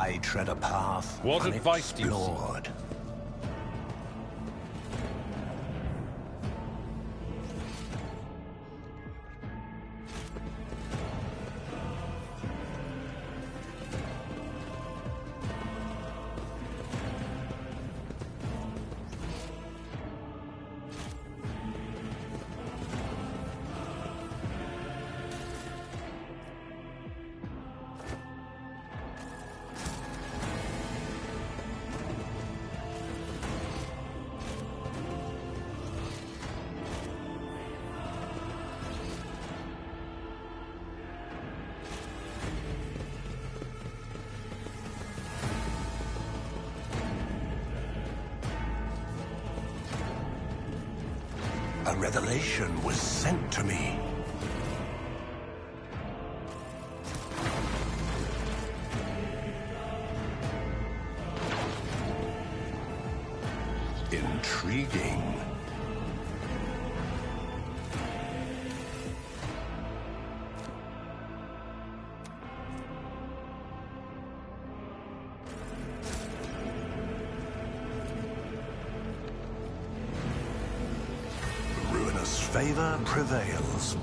I tread a path What advice do you seek? unexplored. A revelation was sent to me. Intriguing. Favor prevails.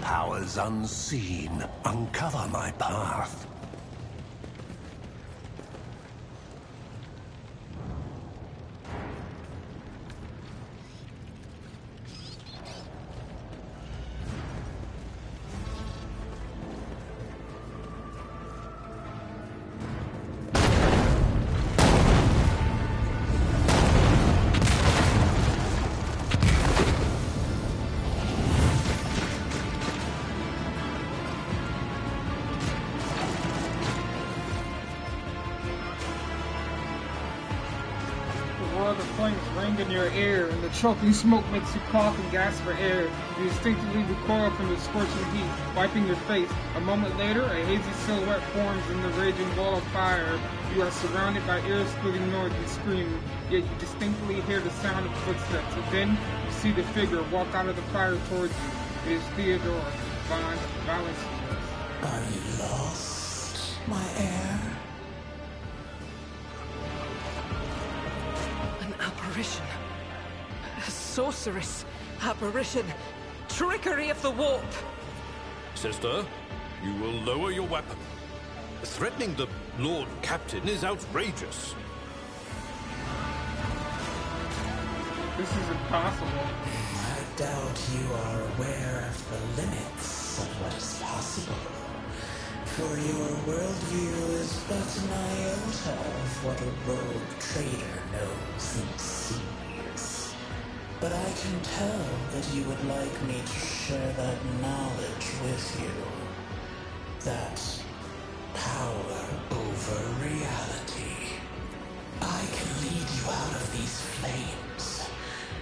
Powers unseen uncover my path. The flames ring in your ear, and the choking smoke makes you cough and gasp for air. You instinctively recoil from the scorching heat, wiping your face. A moment later, a hazy silhouette forms in the raging wall of fire. You are surrounded by ear-splitting noise and screaming, yet you distinctly hear the sound of footsteps. And then you see the figure walk out of the fire towards you. It is Theodore von Valensius. Are you lost, my heir? Apparition. A sorceress. Apparition. Trickery of the warp. Sister, you will lower your weapon. Threatening the Lord Captain is outrageous. This is impossible. I doubt you are aware of the limits of what is possible. For your worldview is but an iota of what a rogue trader knows and sees. But I can tell that you would like me to share that knowledge with you. That power over reality. I can lead you out of these flames,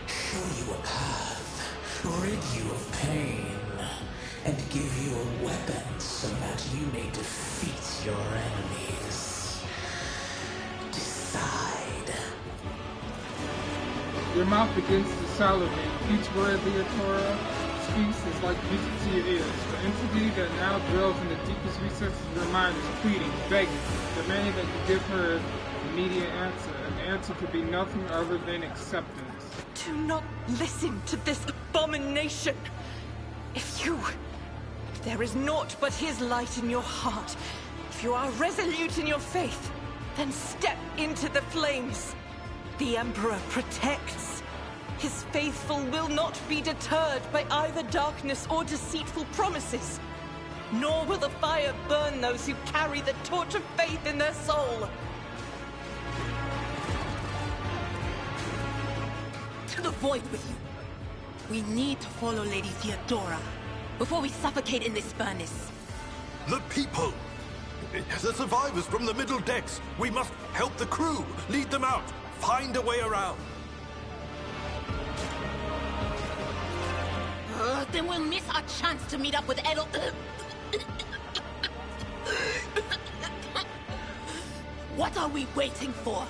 show you a path, rid you of pain, and give you a weapon so that you may defeat your enemies. Decide. Your mouth begins to salivate. Each word Theodora speaks is like music to your ears. The entity that now dwells in the deepest recesses of your mind is pleading, begging, demanding that you give her an immediate answer. An answer could be nothing other than acceptance. Do not listen to this abomination. If there is naught but his light in your heart, if you are resolute in your faith, then step into the flames. The Emperor protects. His faithful will not be deterred by either darkness or deceitful promises. Nor will the fire burn those who carry the torch of faith in their soul. To the void with you. We need to follow Lady Theodora before we suffocate in this furnace. The people! The survivors from the middle decks! We must help the crew! Lead them out! Find a way around! Then we'll miss our chance to meet up with Edel... What are we waiting for?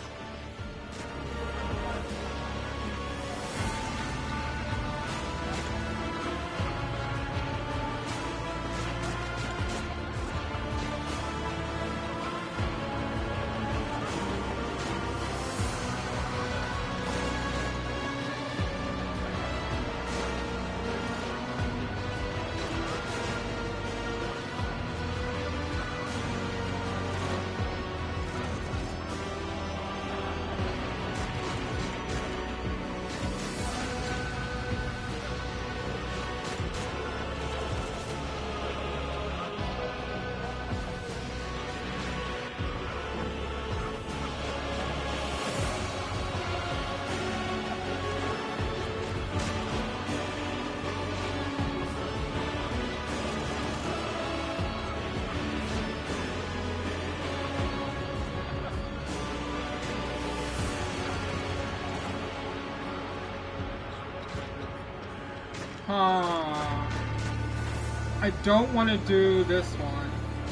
I don't want to do this one,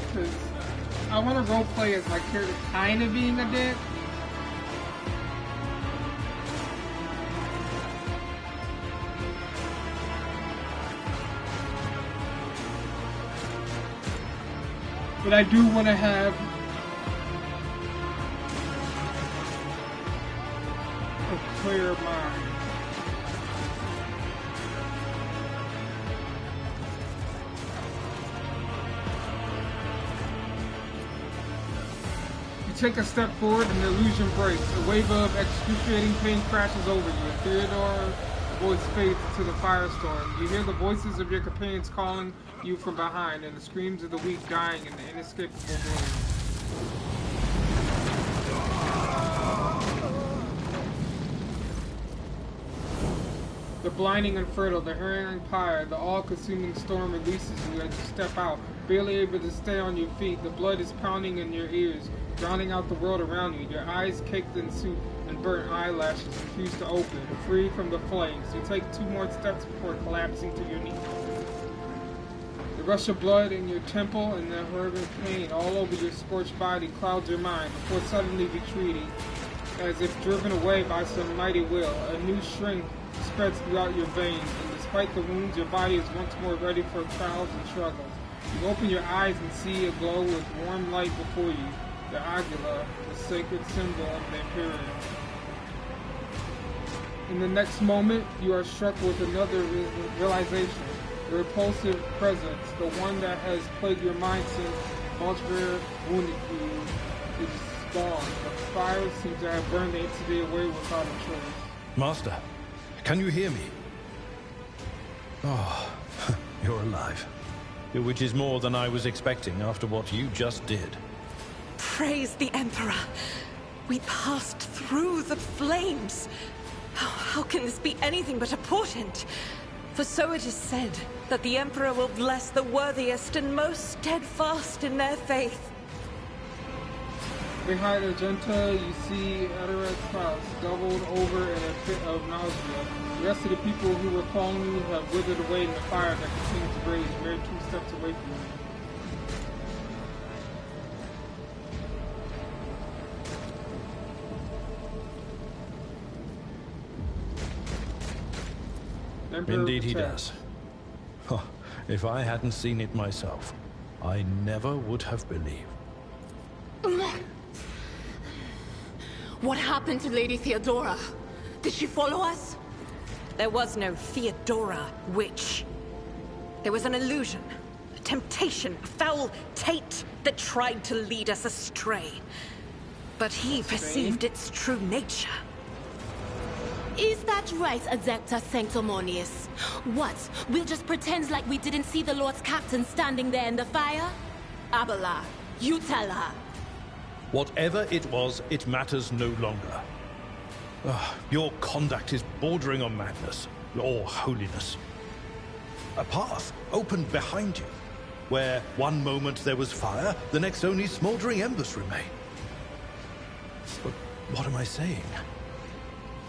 because I want to roleplay as my character kind of being a dick. But I do want to have a clear mind. Take a step forward and the illusion breaks. A wave of excruciating pain crashes over you. Theodora's voice fades into the firestorm. You hear the voices of your companions calling you from behind and the screams of the weak dying in the inescapable gloom. The blinding inferno, the hurrying pyre, the all-consuming storm releases you as you step out, barely able to stay on your feet. The blood is pounding in your ears, drowning out the world around you. Your eyes caked in soup and burnt eyelashes refuse to open. Free from the flames, you take 2 more steps before collapsing to your knees. The rush of blood in your temple and the horrible pain all over your scorched body clouds your mind before suddenly retreating, as if driven away by some mighty will. A new shrink spreads throughout your veins, and despite the wounds, your body is once more ready for trials and struggles. You open your eyes and see a glow with warm light before you. The Agula, the sacred symbol of the Imperium. In the next moment, you are struck with another realization. The repulsive presence, the one that has plagued your mind since Malchbear wounded you, is gone. The fire seems to have burned the entity away without a choice. Master, can you hear me? Oh, you're alive. Which is more than I was expecting after what you just did. Praise the Emperor. We passed through the flames. How can this be anything but a portent? For so it is said that the Emperor will bless the worthiest and most steadfast in their faith. Behind Argenta, you see Edoret's house, doubled over in a fit of nausea. The rest of the people who were following you have withered away in the fire that continues to rage, mere 2 steps away from you. Indeed he does. Oh, if I hadn't seen it myself, I never would have believed. What happened to Lady Theodora? Did she follow us? There was no Theodora, witch. There was an illusion, a temptation, a foul taint that tried to lead us astray. But he perceived its true nature. Is that right, Adepta Sanctimonious? What? We'll just pretend like we didn't see the Lord's Captain standing there in the fire? Abala, you tell her. Whatever it was, it matters no longer. Your conduct is bordering on madness, or holiness. A path opened behind you, where one moment there was fire, the next only smoldering embers remain. But what am I saying?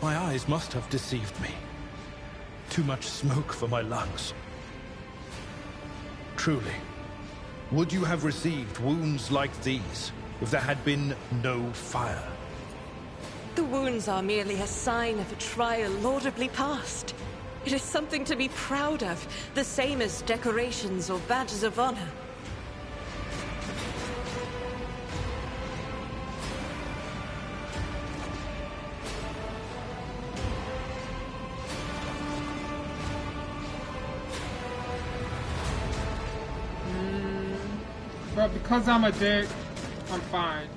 My eyes must have deceived me. Too much smoke for my lungs. Truly, would you have received wounds like these if there had been no fire? The wounds are merely a sign of a trial laudably passed. It is something to be proud of, the same as decorations or badges of honor. But because I'm a dick, I'm fine.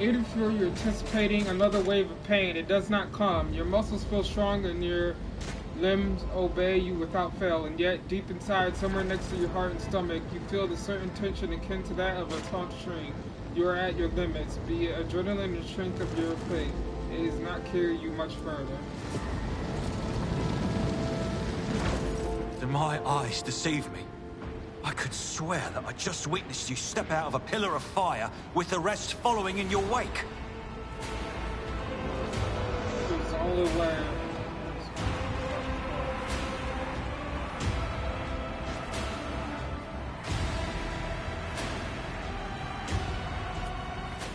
Even if you're anticipating another wave of pain, it does not come. Your muscles feel strong and your limbs obey you without fail. And yet, deep inside, somewhere next to your heart and stomach, you feel the certain tension akin to that of a taut string. You are at your limits, be it adrenaline or strength of your faith. It does not carry you much further. Did my eyes deceive me? I could swear that I just witnessed you step out of a pillar of fire with the rest following in your wake. It's the only way.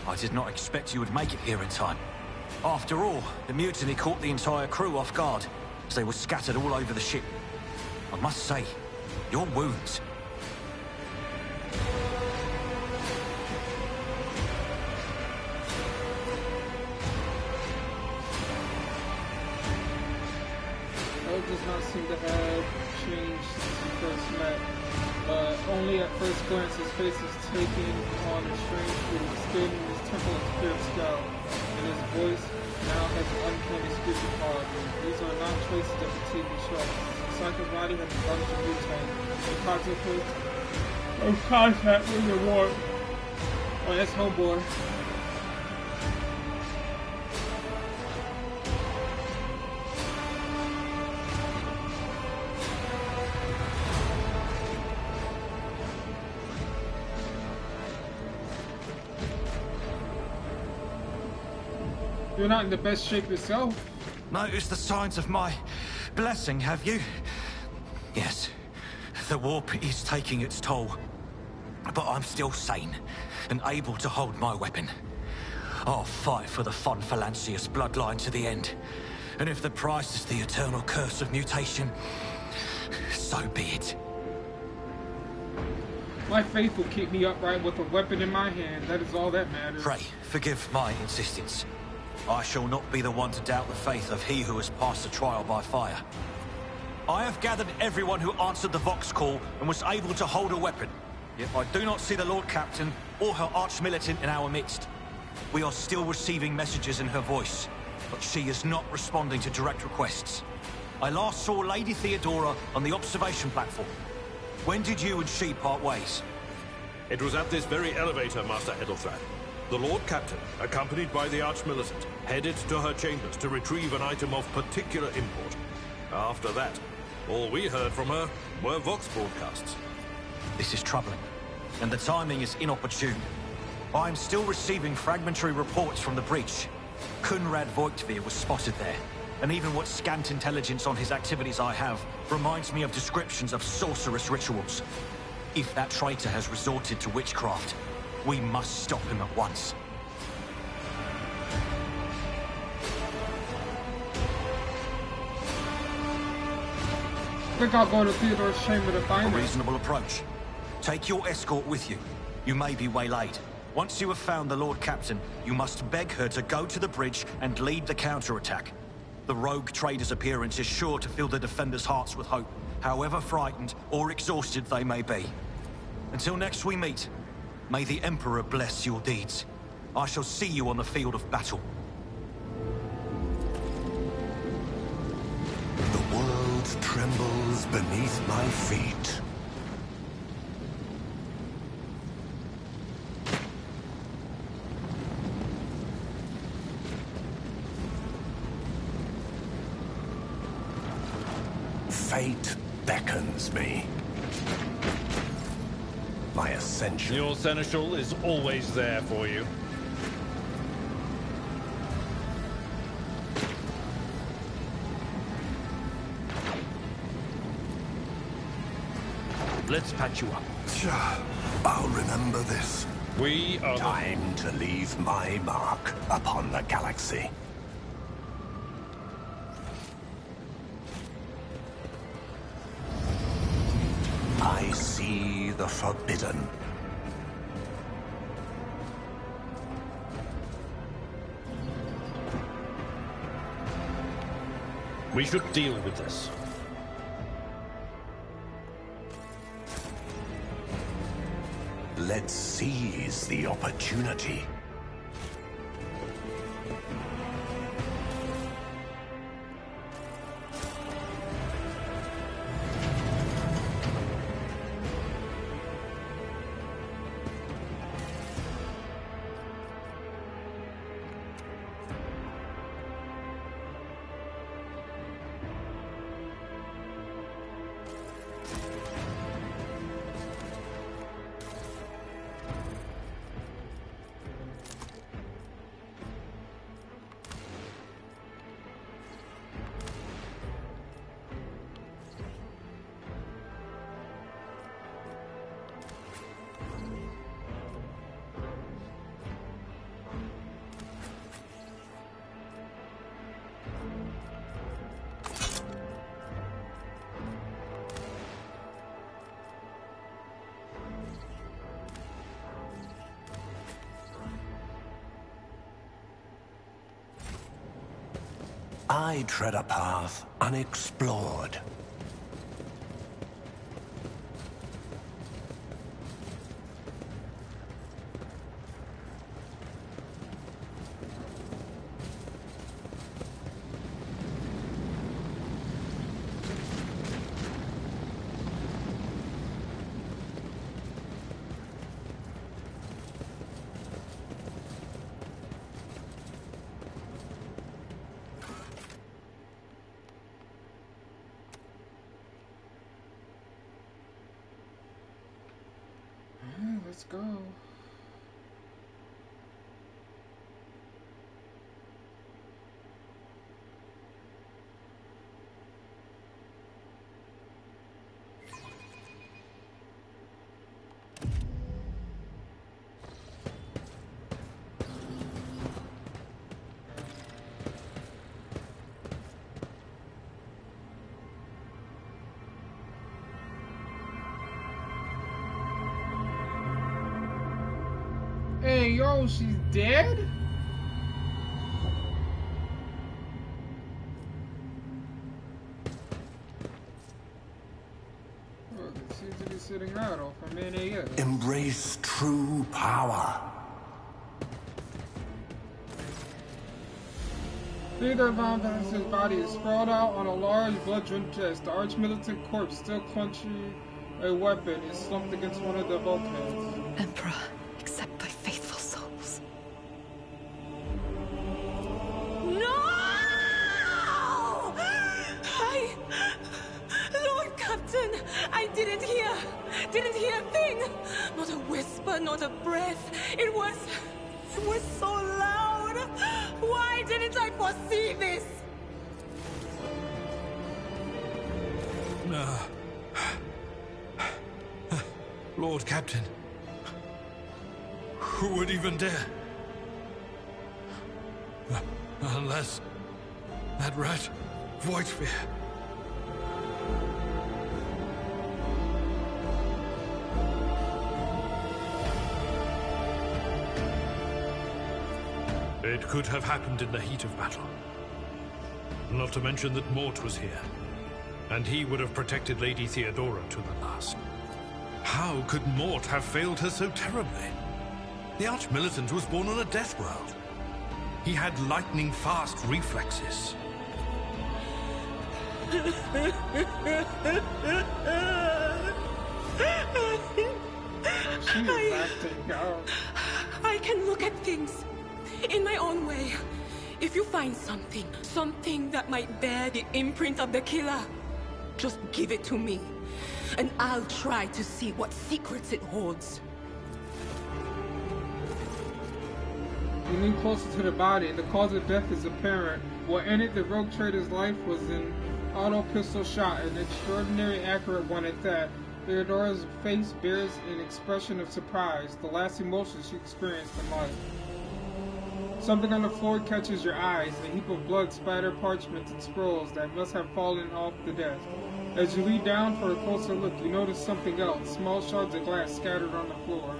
I did not expect you would make it here in time. After all, the mutiny caught the entire crew off guard, as they were scattered all over the ship. I must say, your wounds... Does not seem to have changed since we first met. Only at first glance his face is taking on a strange hue. His skin and his temple is pure skull, and his voice now has an uncanny squeaky quality. These are not traces of the TV show. The psychic body has begun to mutate. The contact with your war. Oh, that's homeboy. You're not in the best shape yourself. Noticed the signs of my blessing, have you? Yes. The warp is taking its toll. But I'm still sane and able to hold my weapon. I'll fight for the Von Phalanxius bloodline to the end. And if the price is the eternal curse of mutation, so be it. My faith will keep me upright with a weapon in my hand. That is all that matters. Pray, forgive my insistence. I shall not be the one to doubt the faith of he who has passed the trial by fire. I have gathered everyone who answered the Vox call and was able to hold a weapon. Yet I do not see the Lord Captain or her arch-militant in our midst. We are still receiving messages in her voice, but she is not responding to direct requests. I last saw Lady Theodora on the observation platform. When did you and she part ways? It was at this very elevator, Master Edelfrad. The Lord Captain, accompanied by the Arch-Militant, headed to her chambers to retrieve an item of particular import. After that, all we heard from her were Vox broadcasts. This is troubling, and the timing is inopportune. I am still receiving fragmentary reports from the breach. Kunrad Voigtveer was spotted there, and even what scant intelligence on his activities I have reminds me of descriptions of sorcerous rituals. If that traitor has resorted to witchcraft, we must stop him at once. I think I'll go to Theodore's chamber to find A her. reasonable approach. Take your escort with you. You may be waylaid. Once you have found the Lord Captain, you must beg her to go to the bridge and lead the counterattack. The rogue trader's appearance is sure to fill the defenders' hearts with hope, however frightened or exhausted they may be. Until next we meet, may the Emperor bless your deeds. I shall see you on the field of battle. world trembles beneath my feet. Fate beckons me. My ascension. Your seneschal is always there for you. Let's patch you up. I'll remember this. We are Time to leave my mark upon the galaxy. I see the forbidden. We should deal with this. Let's seize the opportunity. I tread a path unexplored. Let's go. Hey, yo, she's dead? Look, it seems to be sitting right off from NAS. Embrace true power. Theodore von Vaness's body is sprawled out on a large blood-drenched chest. The arch-militant corpse, still clutching a weapon, is slumped against one of the bulkheads. Emperor, accept thy faithful souls. No! Lord Captain, I didn't hear a thing. Not a whisper, not a breath. It was so loud. Why didn't I foresee this? Lord Captain. Who would even dare? Unless that rat, Voidsphere. It could have happened in the heat of battle. Not to mention that Mort was here, and he would have protected Lady Theodora to the last. How could Mort have failed her so terribly? The Arch-Militant was born on a death world. He had lightning-fast reflexes. She is acting out. I can look at things in my own way. If you find something that might bear the imprint of the killer, just give it to me, and I'll try to see what secrets it holds. You lean closer to the body, and the cause of death is apparent. What ended the rogue trader's life was an auto pistol shot, an extraordinarily accurate one at that. Theodora's face bears an expression of surprise, the last emotion she experienced in life. Something on the floor catches your eyes, a heap of blood splattered parchments and scrolls that must have fallen off the desk. As you lean down for a closer look, you notice something else, small shards of glass scattered on the floor.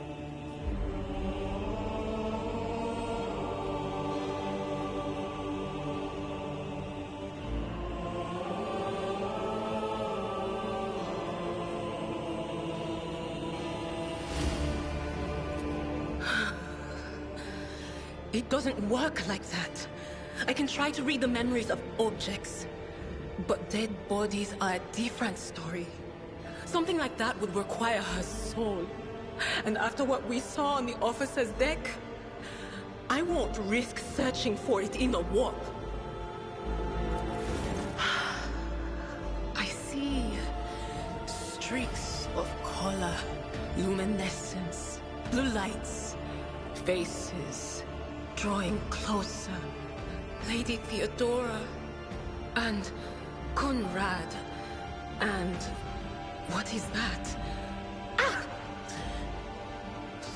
It doesn't work like that. I can try to read the memories of objects, but dead bodies are a different story. Something like that would require her soul. And after what we saw on the officer's deck, I won't risk searching for it in the warp. I see streaks of color, luminescence, blue lights, faces, drawing closer. Lady Theodora, and Conrad, and what is that? Ah!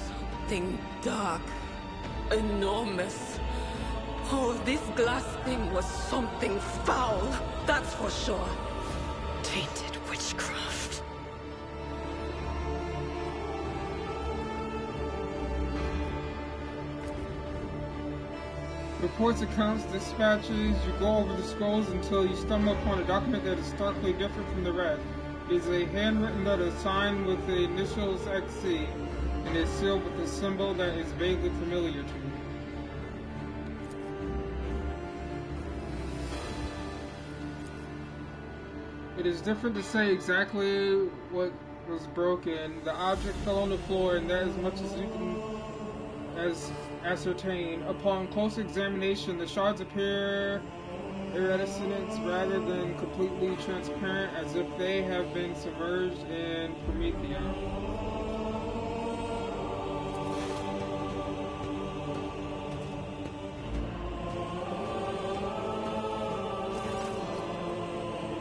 Something dark, enormous. Oh, this glass thing was something foul, that's for sure. Tainted witchcraft. Reports, accounts, dispatches, you go over the scrolls until you stumble upon a document that is starkly different from the rest. It is a handwritten letter signed with the initials XC, and is sealed with a symbol that is vaguely familiar to you. It is different to say exactly what was broken. The object fell on the floor, and that is much as you can ascertain. Upon close examination, the shards appear iridescent rather than completely transparent, as if they have been submerged in Promethean.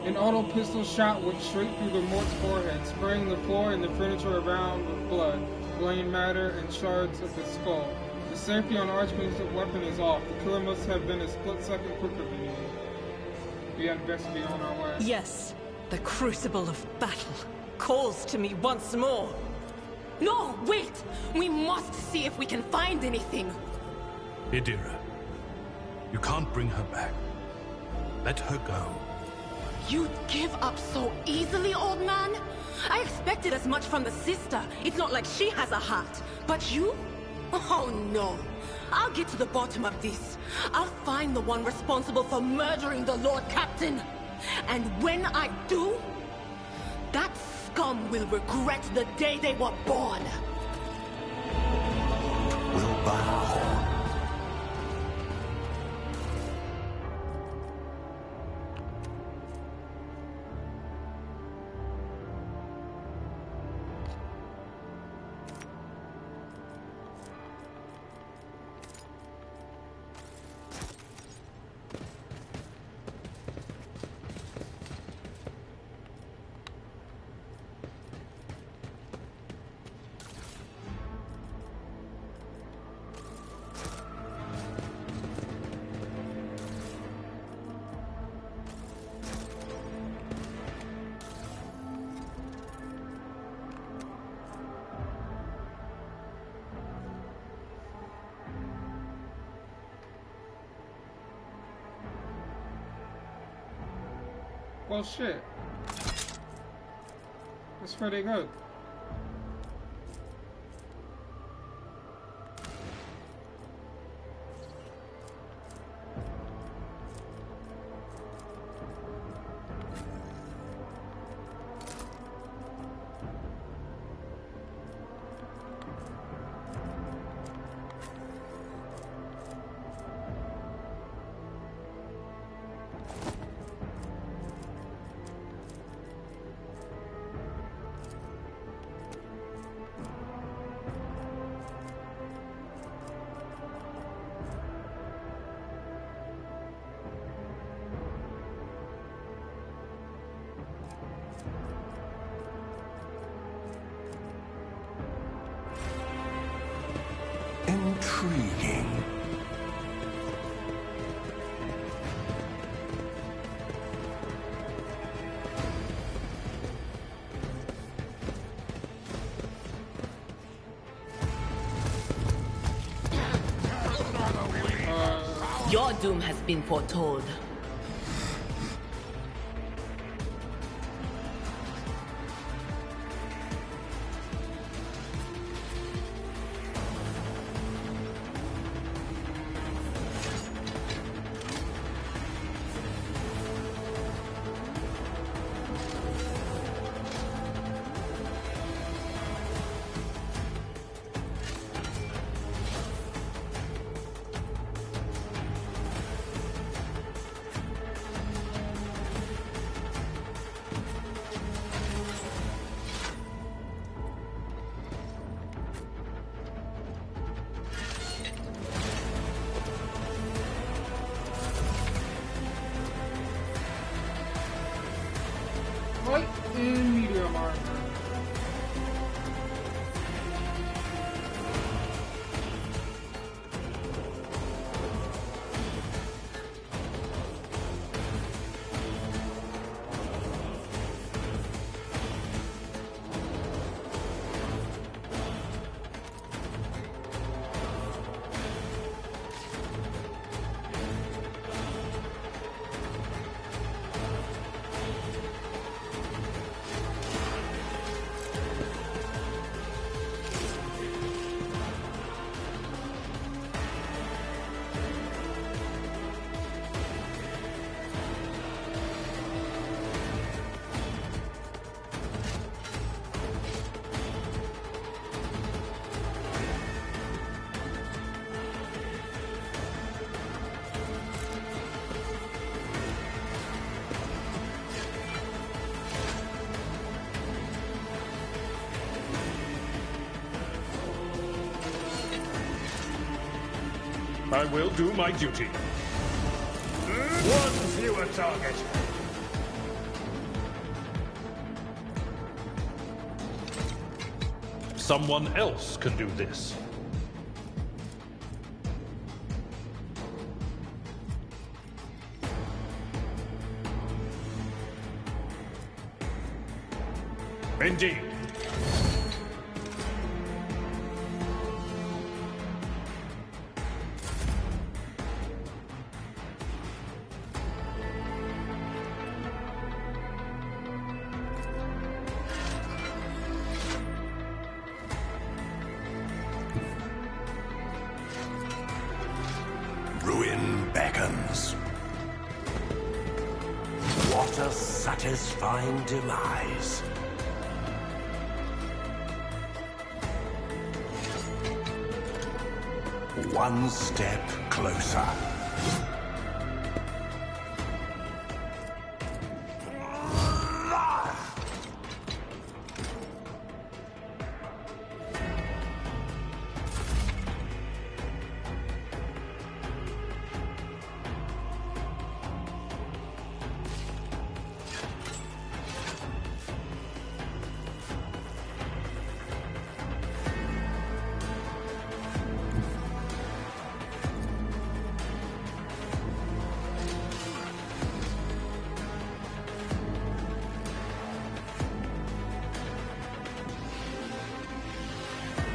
An auto pistol shot went straight through the Mort's forehead, spraying the floor and the furniture around with blood, brain matter, and shards of his skull. The safety on Archbishop's weapon is off. The killer must have been a split second quicker than you. We had best be on our way. Yes, the crucible of battle calls to me once more. No, wait! We must see if we can find anything. Idira, you can't bring her back. Let her go. You'd give up so easily, old man? I expected as much from the sister. It's not like she has a heart. But you? Oh no. I'll get to the bottom of this. I'll find the one responsible for murdering the Lord Captain. And when I do, that scum will regret the day they were born. We'll bow. Well, shit. That's pretty good. Intriguing. Your doom has been foretold. Light and medium armor. I will do my duty. One fewer target. Someone else can do this. Indeed. Ruin beckons. What a satisfying demise. One step closer.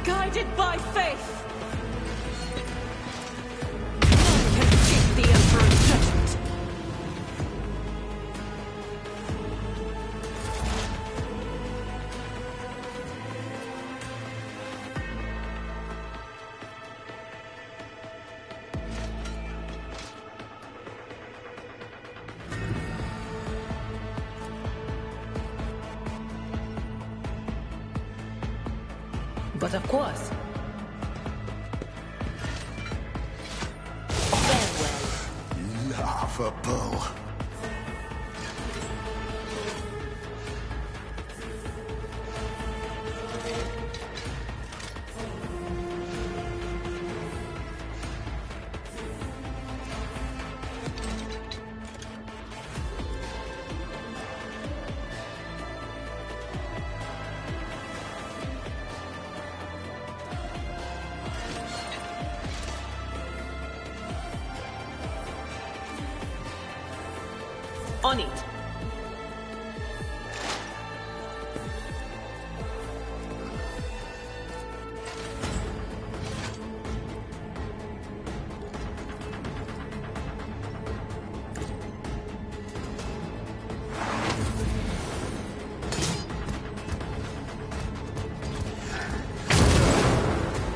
Guided by faith! None can cheat the Emperor's judgment! But of course. Laughable. On it.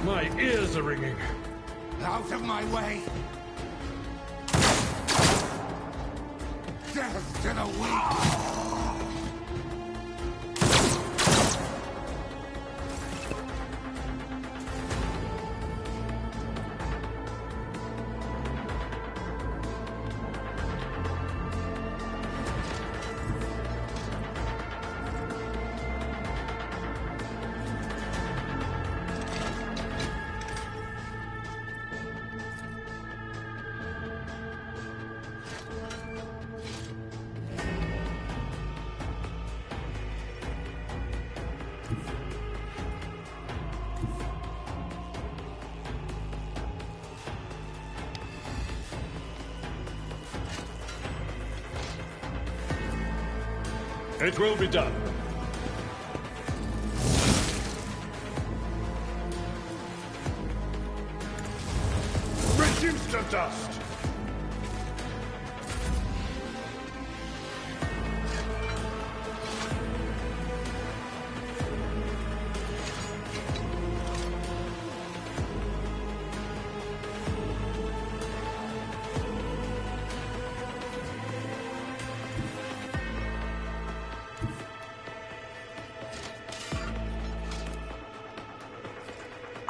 My ears are ringing. Out of my way! Death to the weak! It will be done. Reduced to dust!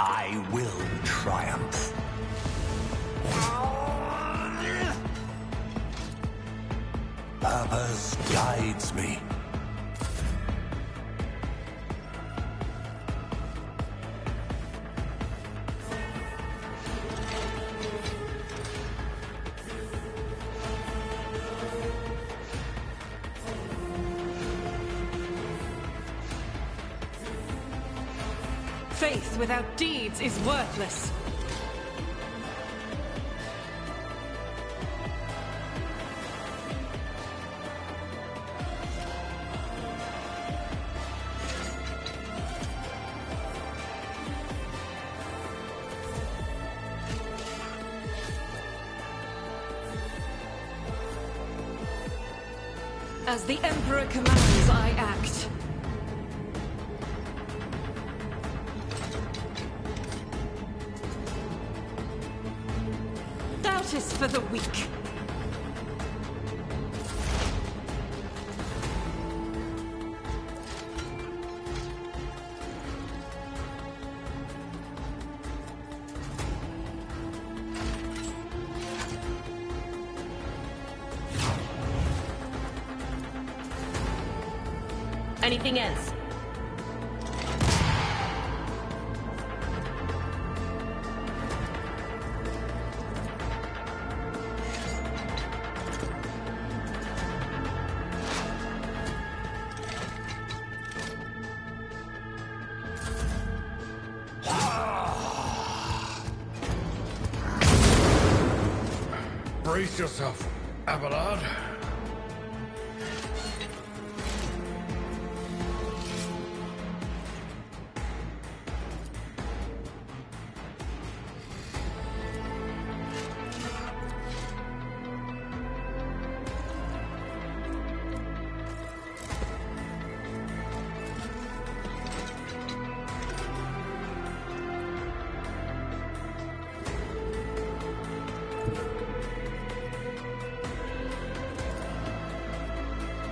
I will triumph. Purpose guides me. Faith without deeds is worthless. As the Emperor commands, I act. Doubt is for the weak. Anything else? Brace yourself, Abelard.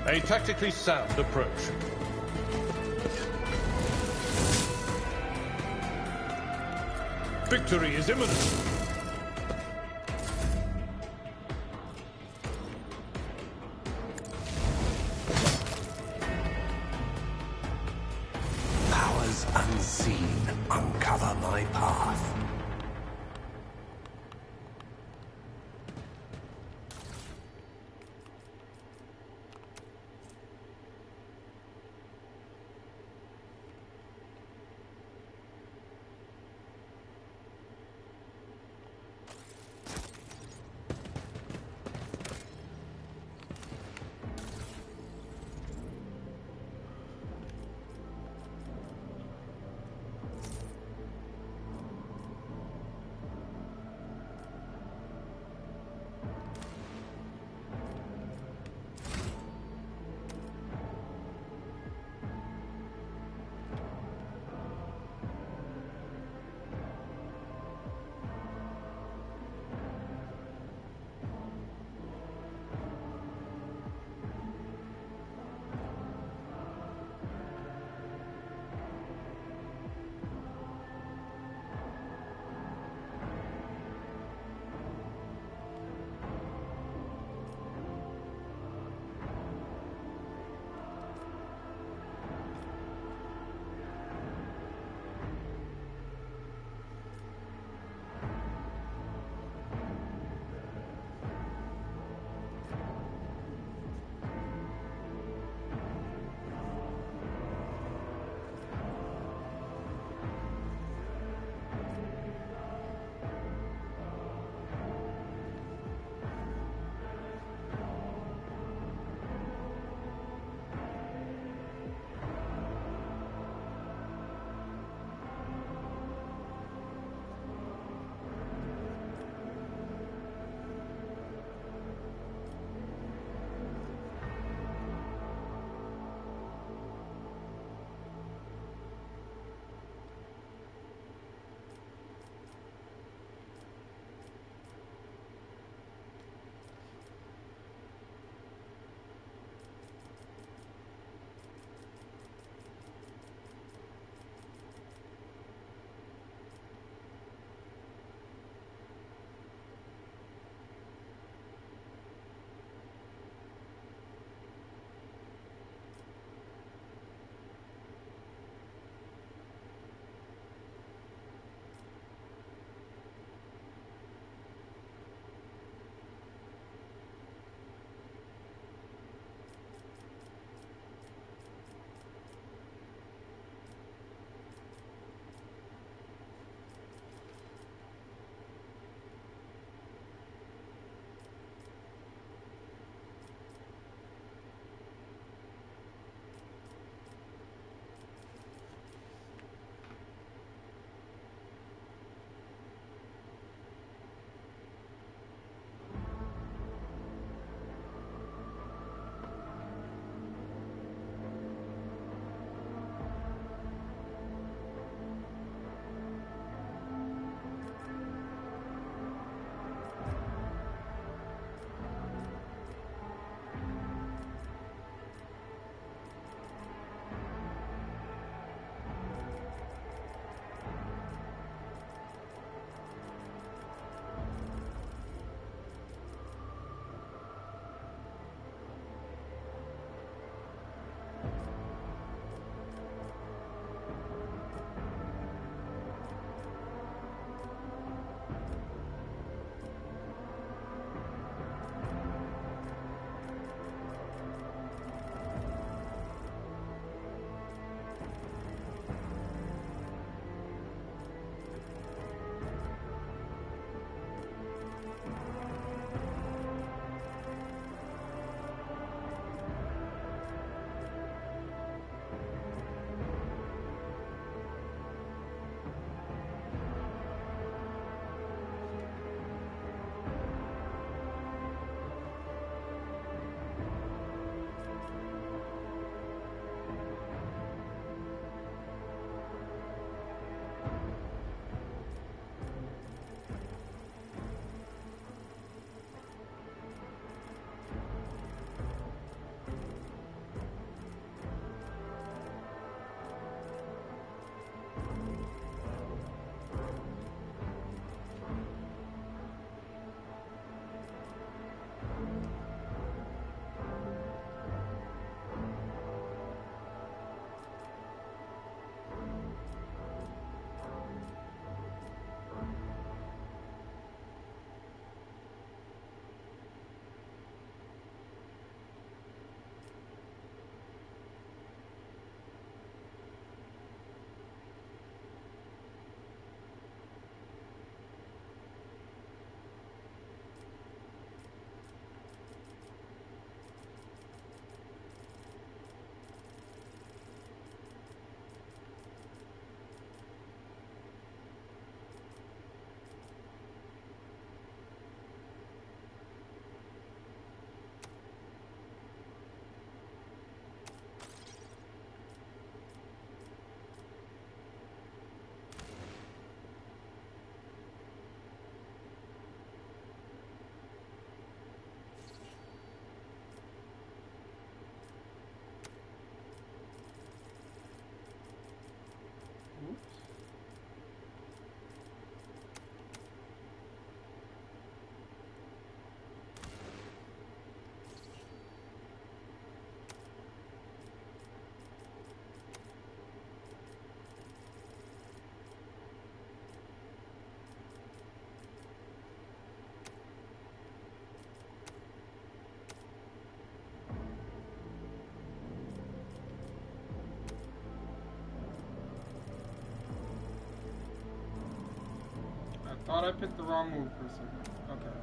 A tactically sound approach. Victory is imminent. Powers unseen uncover my path. Thought I picked the wrong move for a second. Okay.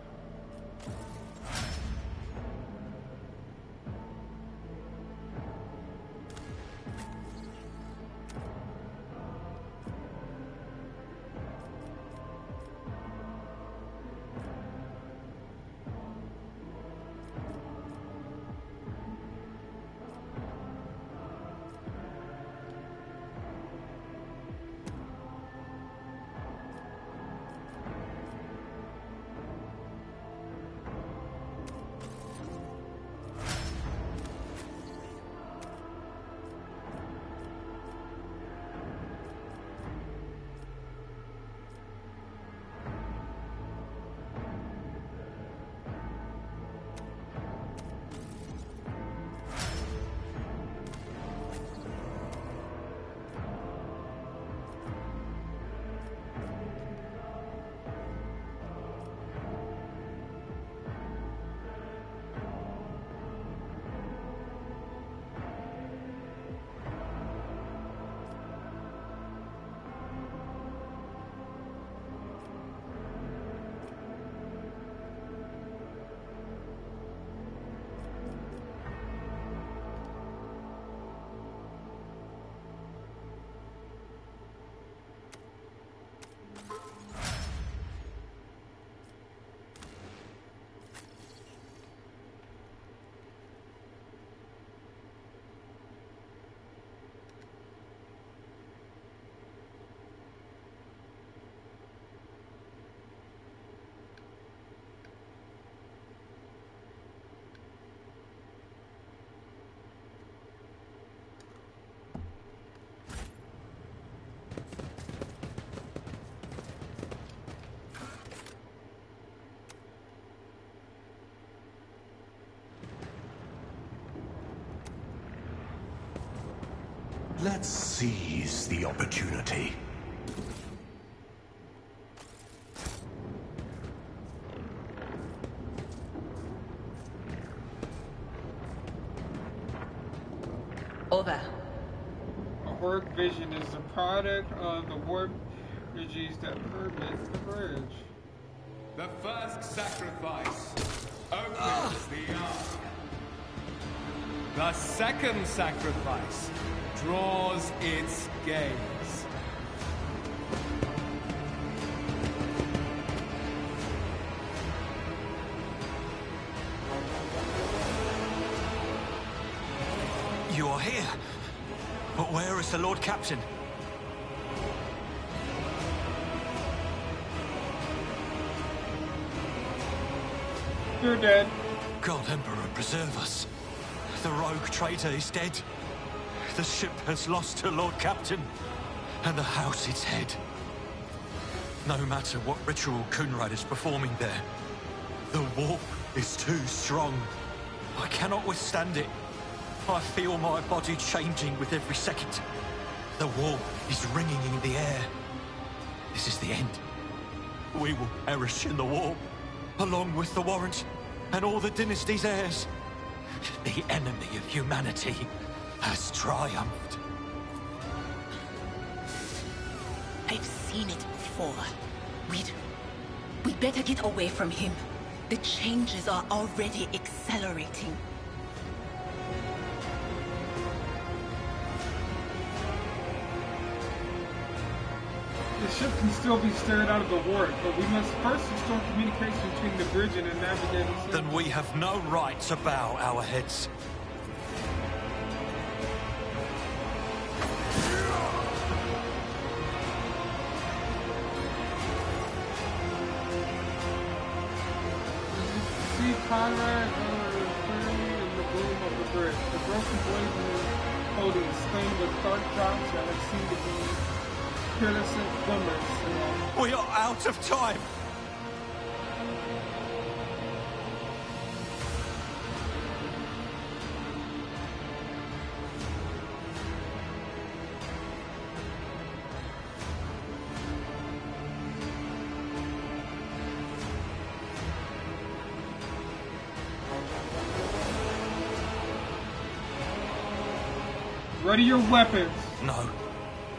Let's seize the opportunity. Over. A horrid vision is the product of the warp energies that permit the bridge. The first sacrifice opens the ark. The second sacrifice draws its gaze. You are here. But where is the Lord Captain? You're dead. God Emperor, preserve us. The rogue traitor is dead. The ship has lost her Lord Captain, and the house its head. No matter what ritual Kunrad is performing there, the warp is too strong. I cannot withstand it. I feel my body changing with every second. The warp is ringing in the air. This is the end. We will perish in the warp, along with the Warrant and all the dynasty's heirs. The enemy of humanity has triumphed. I've seen it before. We'd better get away from him. The changes are already accelerating. The ship can still be steered out of the warp, but we must first restore communication between the bridge and the navigating system. Then we have no right to bow our heads. See Conrad clearly in the boom of the bridge. The broken blade holding is stained with dark drops that have seemed to be peerless glimmers. We are out of time. Ready your weapons. No.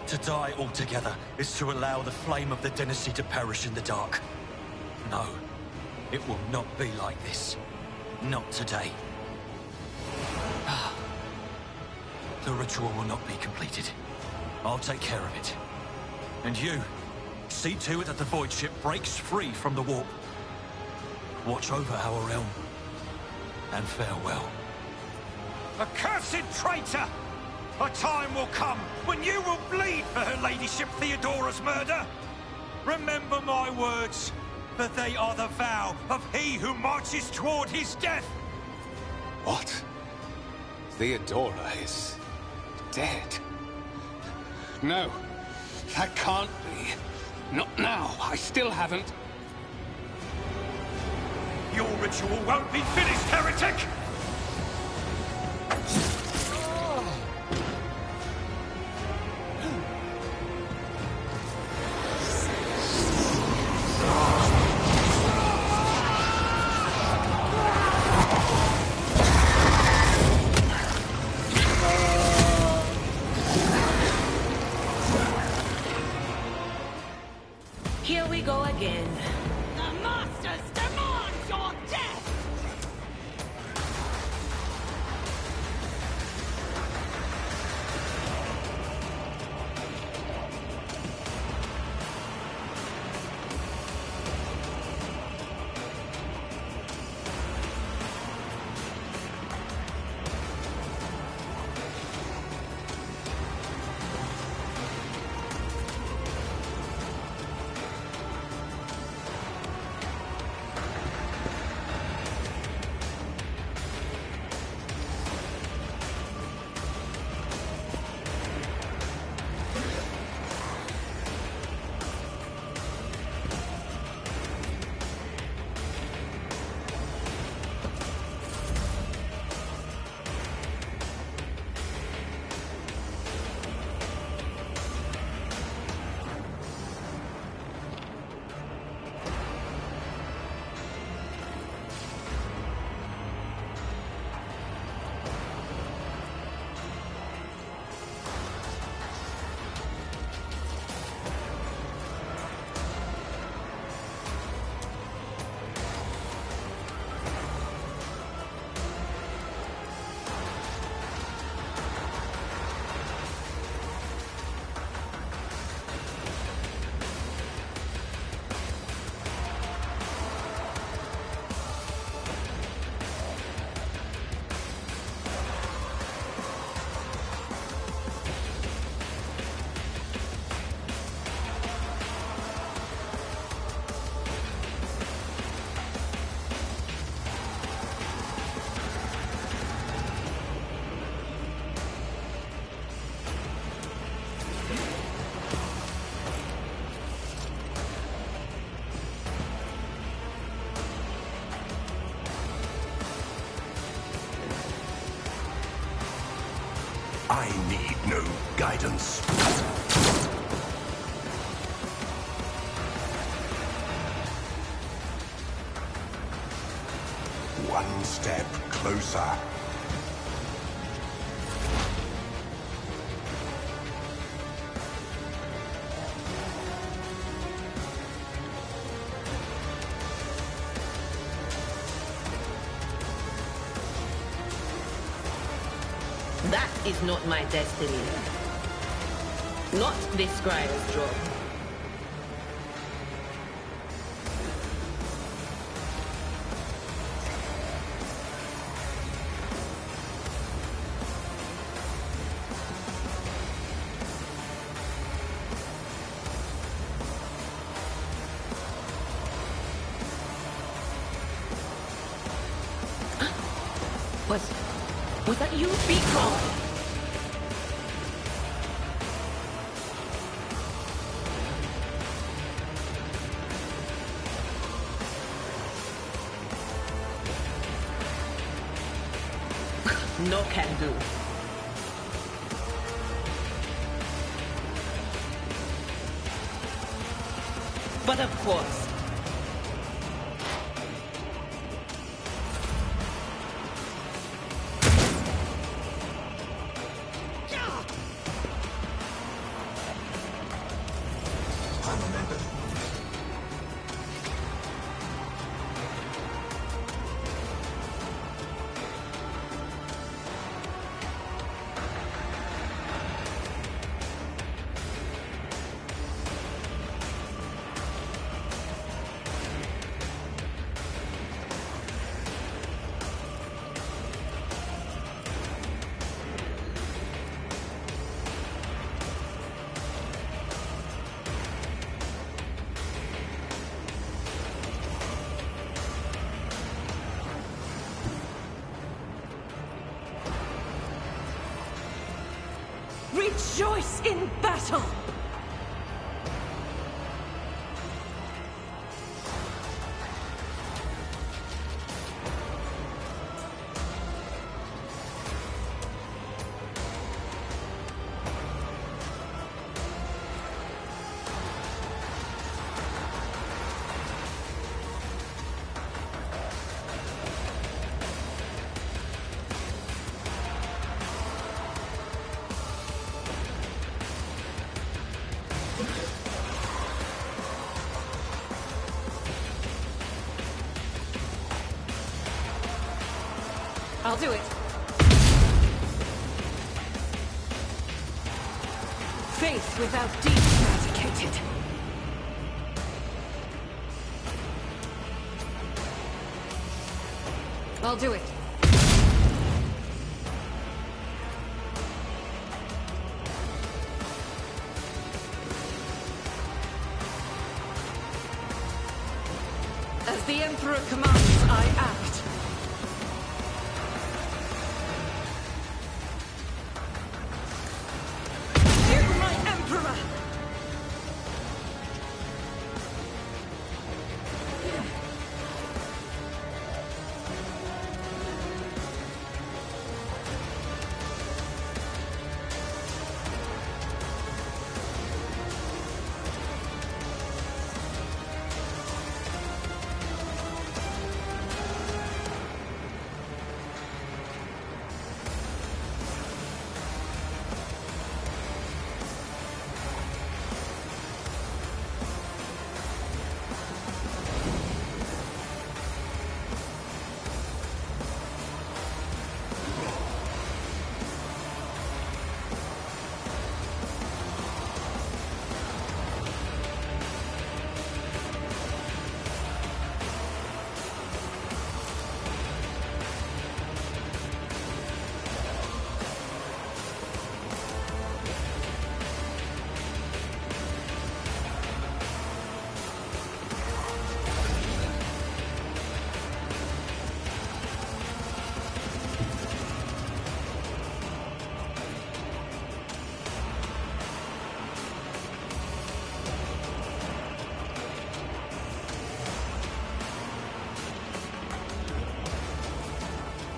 To die altogether is to allow the flame of the dynasty to perish in the dark. No, it will not be like this. Not today. The ritual will not be completed. I'll take care of it. And you, see to it that the Void Ship breaks free from the warp. Watch over our realm. And farewell. Accursed traitor! A time will come when you will bleed for her ladyship Theodora's murder. Remember my words, for they are the vow of he who marches toward his death. What? Theodora is dead? No, that can't be. Not now. I still haven't. Your ritual won't be finished, heretic! Here we go again. The Masters demand your death! I need no guidance. One step closer. That is not my destiny. Not this scribe's job. Was that you, Beacon? No can do. But of course. rejoice in battle! I'll do it. Faith without deeds eradicated. I'll do it. As the Emperor commands, I act.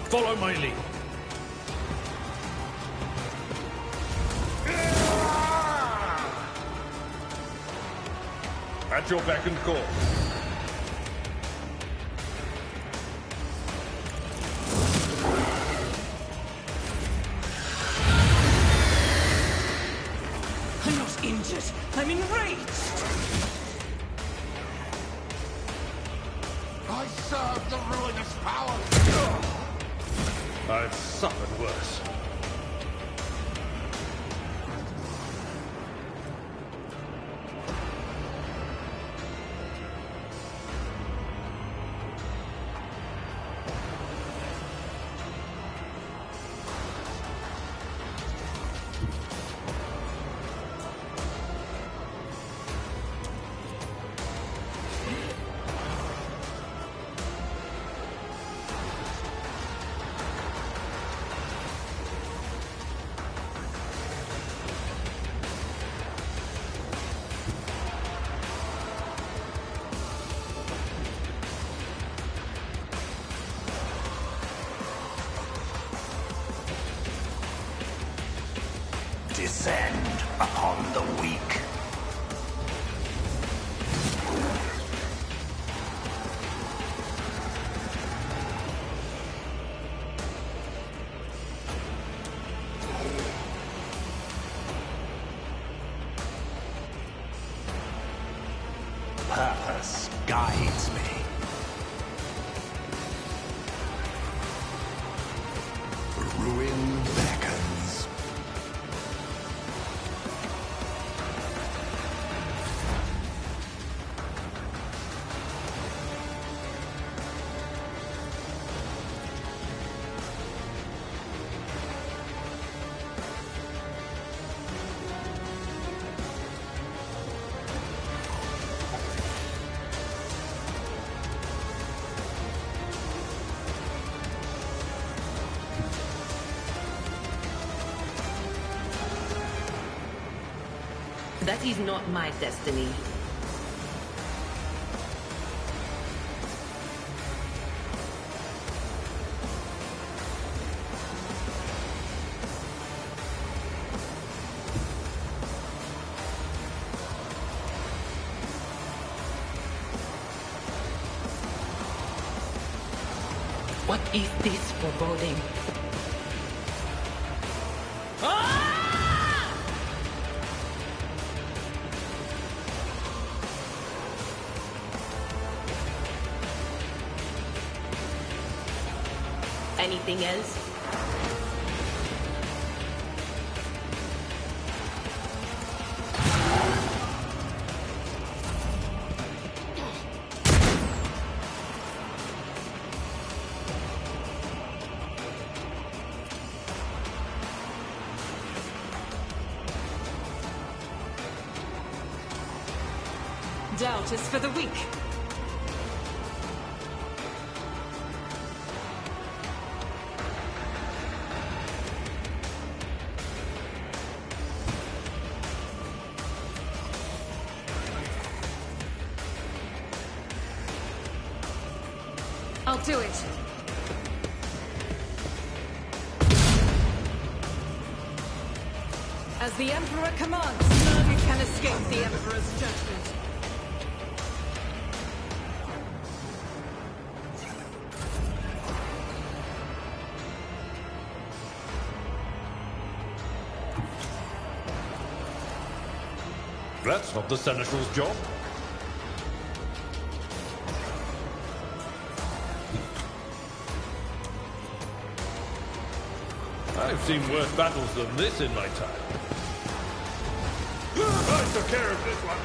Follow my lead. At your beck and call. I'm not injured. I'm enraged. I serve the ruinous power! I've suffered worse. Descend upon the weak. Purpose guides me. Ruin beckons. That is not my destiny. What is this foreboding? Anything else? Doubt is for the weak. I'll do it. As the Emperor commands, none can escape the Emperor's judgment. That's not the Seneschal's job. I've seen worse battles than this in my time. I took care of this one.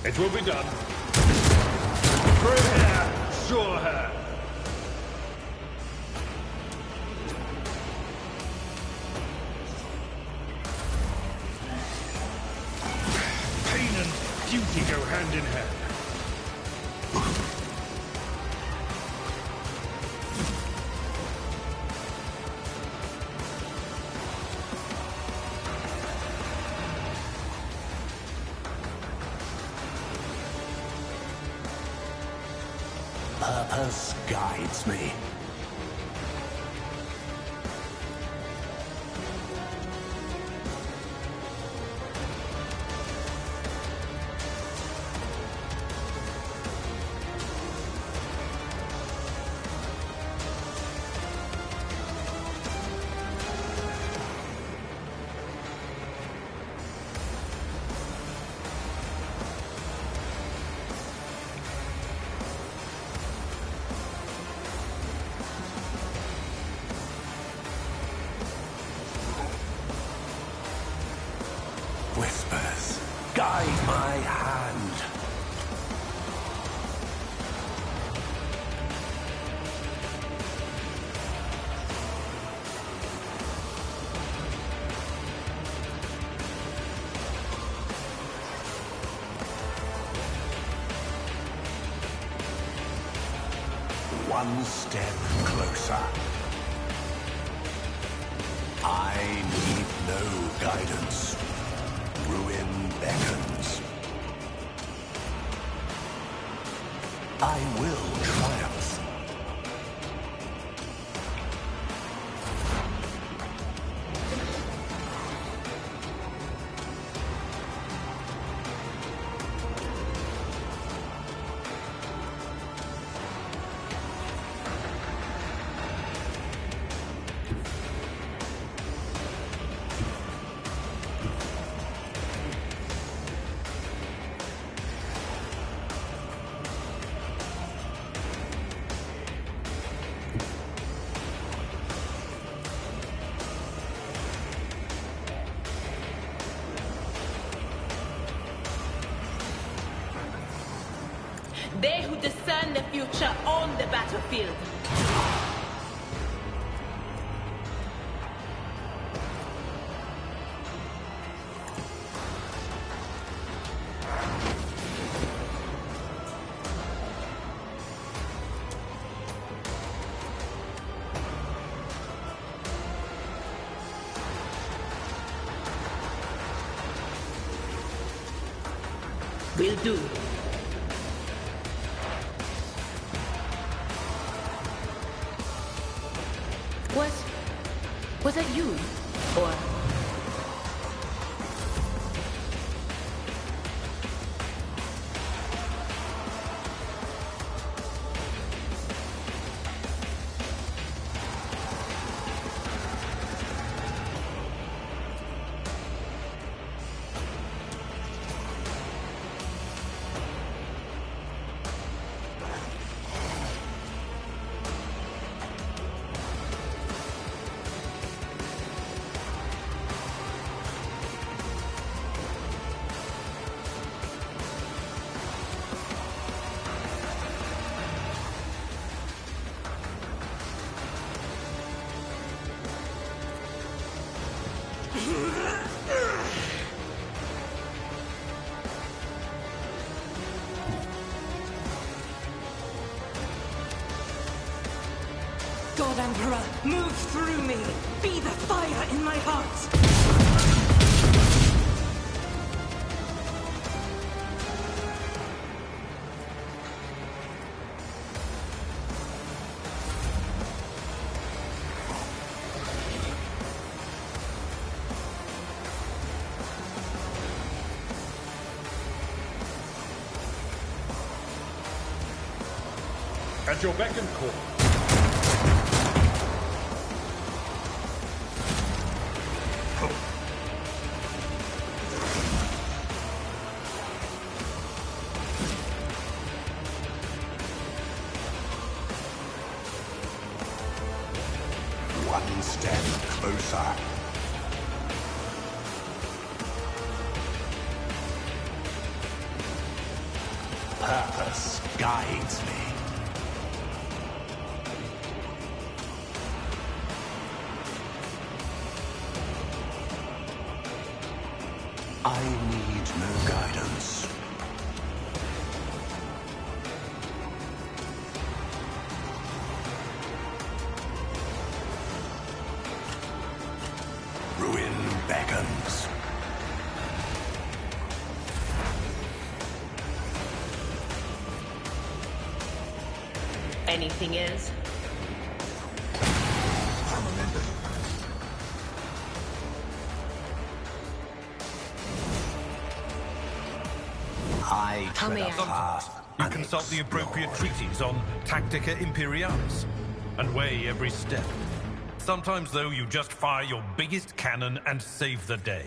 It will be done. Through here, sure hand. Pain and beauty go hand in hand. Purpose guides me. Whispers, guide my hand. One step closer. I need no guidance. Ruin beckons. I will triumph. They who discern the future on the battlefield. Will do. Was that you? Or... God, Emperor, move through me! Be the fire in my heart! At your beck and call. One step closer. Purpose guides me. I need no guidance. Ruin beckons. Anything else? I Tell me tread a out. path You consult the appropriate unexplored. treaties on Tactica Imperialis and weigh every step. Sometimes, though, you just fire your biggest cannon and save the day.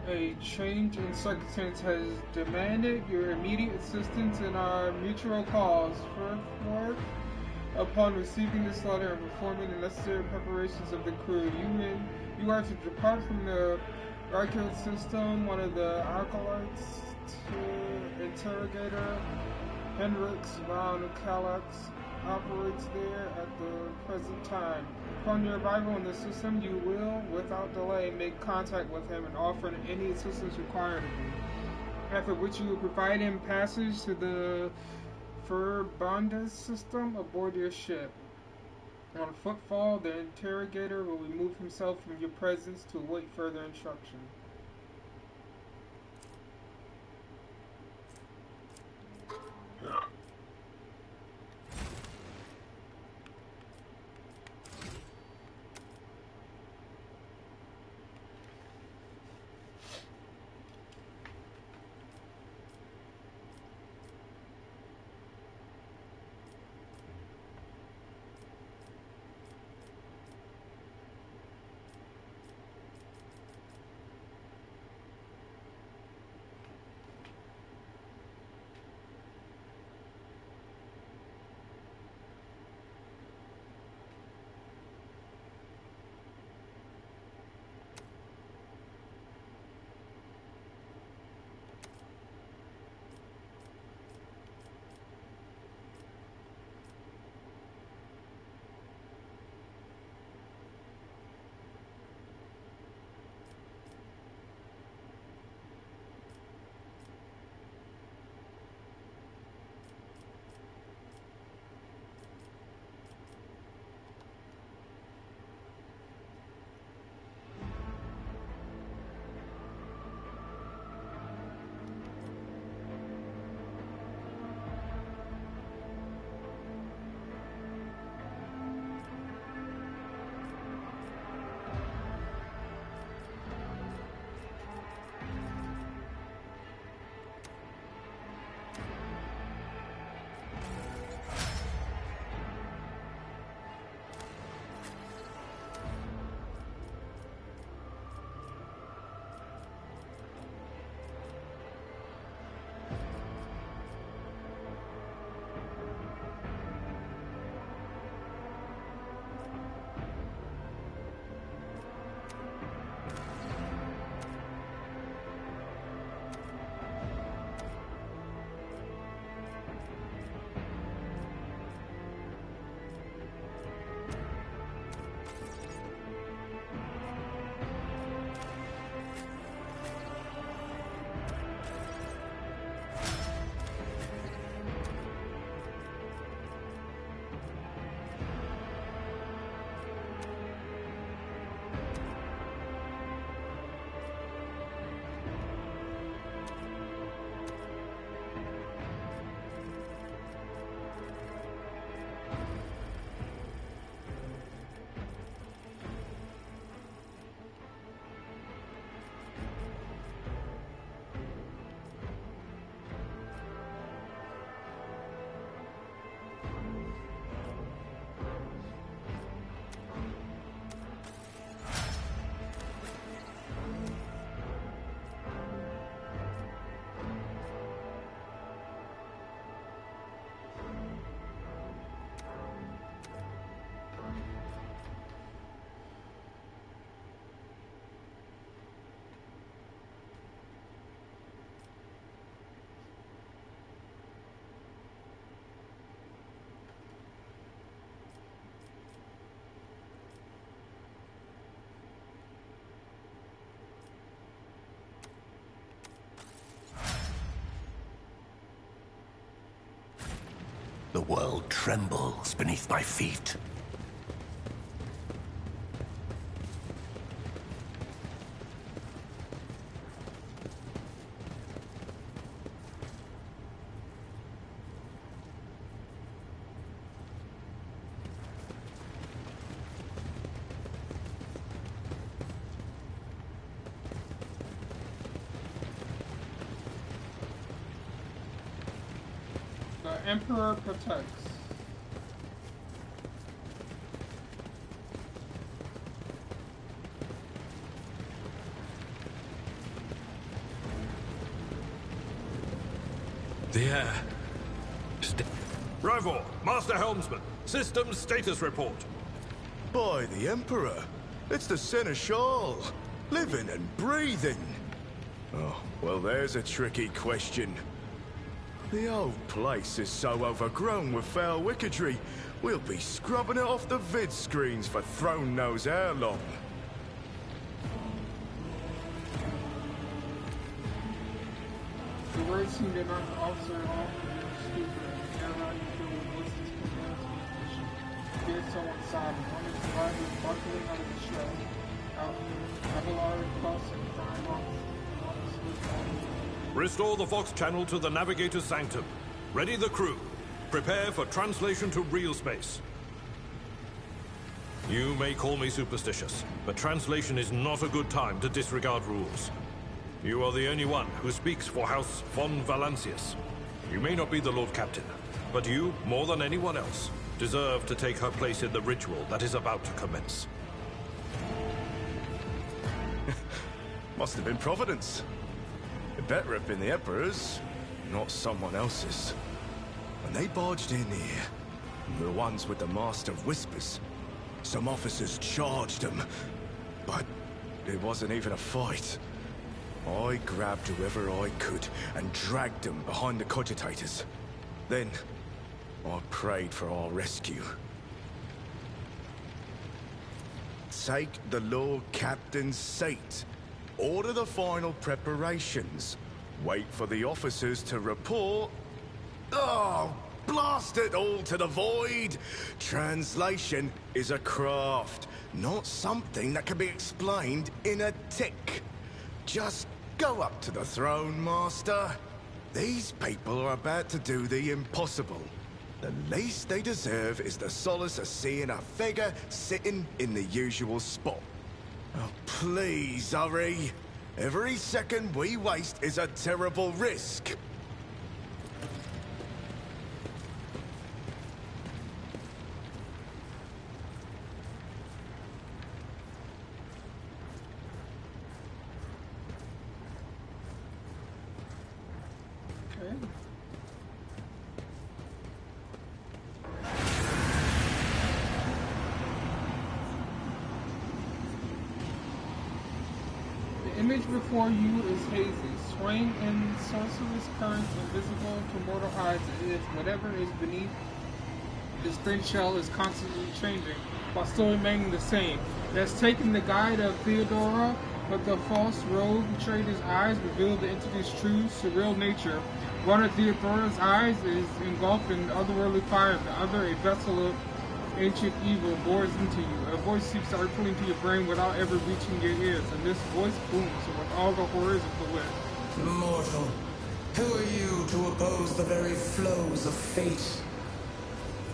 A change in circumstance has demanded your immediate assistance in our mutual cause. Furthermore, upon receiving this letter and performing the necessary preparations of the crew, you are to depart from the Rykard system. One of the acolytes to interrogator Henrix von Kallax operates there at the present time. Upon your arrival in the system, you will, without delay, make contact with him and offer any assistance required of you. After which you will provide him passage to the Furbanda system aboard your ship. On footfall, the interrogator will remove himself from your presence to await further instruction. The world trembles beneath my feet. The Emperor protects. The air. Rivor, Master Helmsman, systems status report. By the Emperor, it's the Seneschal, living and breathing. Oh, well, there's a tricky question. The old place is so overgrown with foul wickedry, we'll be scrubbing it off the vid screens for throne knows how long. The words seem to not officer at all for your stupid and cannot you feel with blisters compared to his mission. Fear someone sobbing, one is driving, buckling out of the shroud. Abelard crossing, crying off, Restore the Vox channel to the Navigator's Sanctum. Ready the crew. Prepare for translation to real space. You may call me superstitious, but translation is not a good time to disregard rules. You are the only one who speaks for House von Valancius. You may not be the Lord Captain, but you, more than anyone else, deserve to take her place in the ritual that is about to commence. Must have been Providence. It better have been the Emperor's, not someone else's. When they barged in here, the ones with the Master of Whispers, some officers charged them. But it wasn't even a fight. I grabbed whoever I could and dragged them behind the cogitators. Then, I prayed for our rescue. Take the Lord Captain's seat. Order the final preparations. Wait for the officers to report. Oh, blast it all to the void! Translation is a craft, not something that can be explained in a tick. Just go up to the throne, Master. These people are about to do the impossible. The least they deserve is the solace of seeing a figure sitting in the usual spot. Oh, please, hurry. Every second we waste is a terrible risk. Okay. The image before you is hazy, swaying in sorcerous currents invisible to mortal eyes, as if whatever is beneath this thin shell is constantly changing, while still remaining the same. It has taken the guide of Theodora, but the false robe trader's eyes revealed the entity's true, surreal nature. One of Theodora's eyes is engulfed in otherworldly fire, the other a vessel of ancient evil bores into you. A voice seeps to articulate into your brain without ever reaching your ears, and this voice booms with all the horrors of the West. Mortal, who are you to oppose the very flows of fate?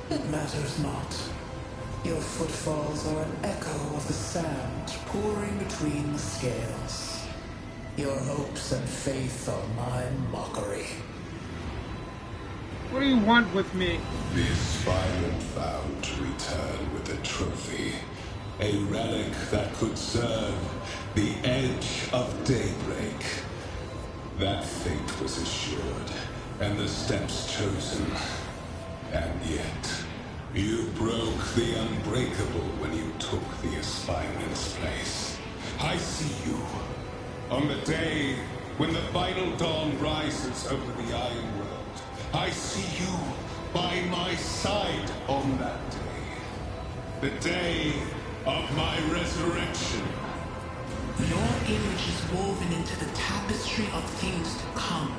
It matters not. Your footfalls are an echo of the sand pouring between the scales. Your hopes and faith are my mockery. What do you want with me? The aspirant vowed to return with a trophy. A relic that could serve the edge of daybreak. That fate was assured, and the steps chosen. And yet, you broke the unbreakable when you took the aspirant's place. I see you. On the day when the final dawn rises over the Iron World, I see you by my side on that day. The day of my resurrection. Your image is woven into the tapestry of things to come.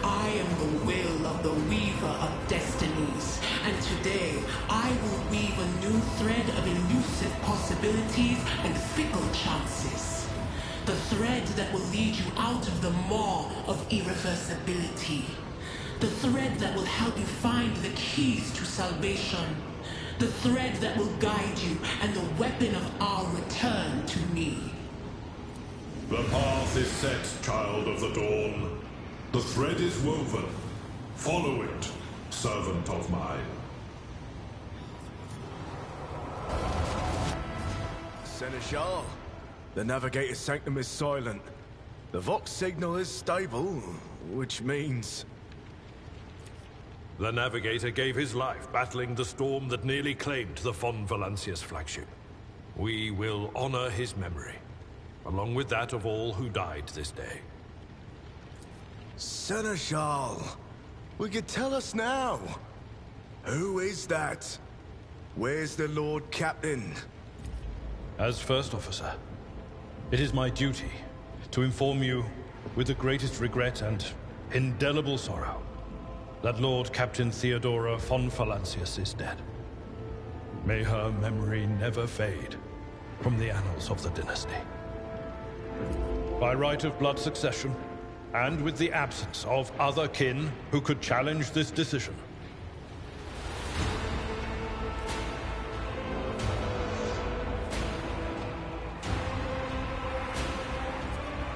I am the will of the weaver of destinies, and today I will weave a new thread of elusive possibilities and fickle chances. The thread that will lead you out of the maw of irreversibility. The thread that will help you find the keys to salvation. The thread that will guide you and the weapon of our return to me. The path is set, child of the dawn. The thread is woven. Follow it, servant of mine. Seneschal, the Navigator's Sanctum is silent. The Vox signal is stable, which means... The Navigator gave his life battling the storm that nearly claimed the von Valancius flagship. We will honor his memory, along with that of all who died this day. Seneschal, We could tell us now. Who is that? Where's the Lord Captain? As First Officer, it is my duty to inform you, with the greatest regret and indelible sorrow, that Lord Captain Theodora von Valancius is dead. May her memory never fade from the annals of the dynasty. By right of blood succession, and with the absence of other kin who could challenge this decision,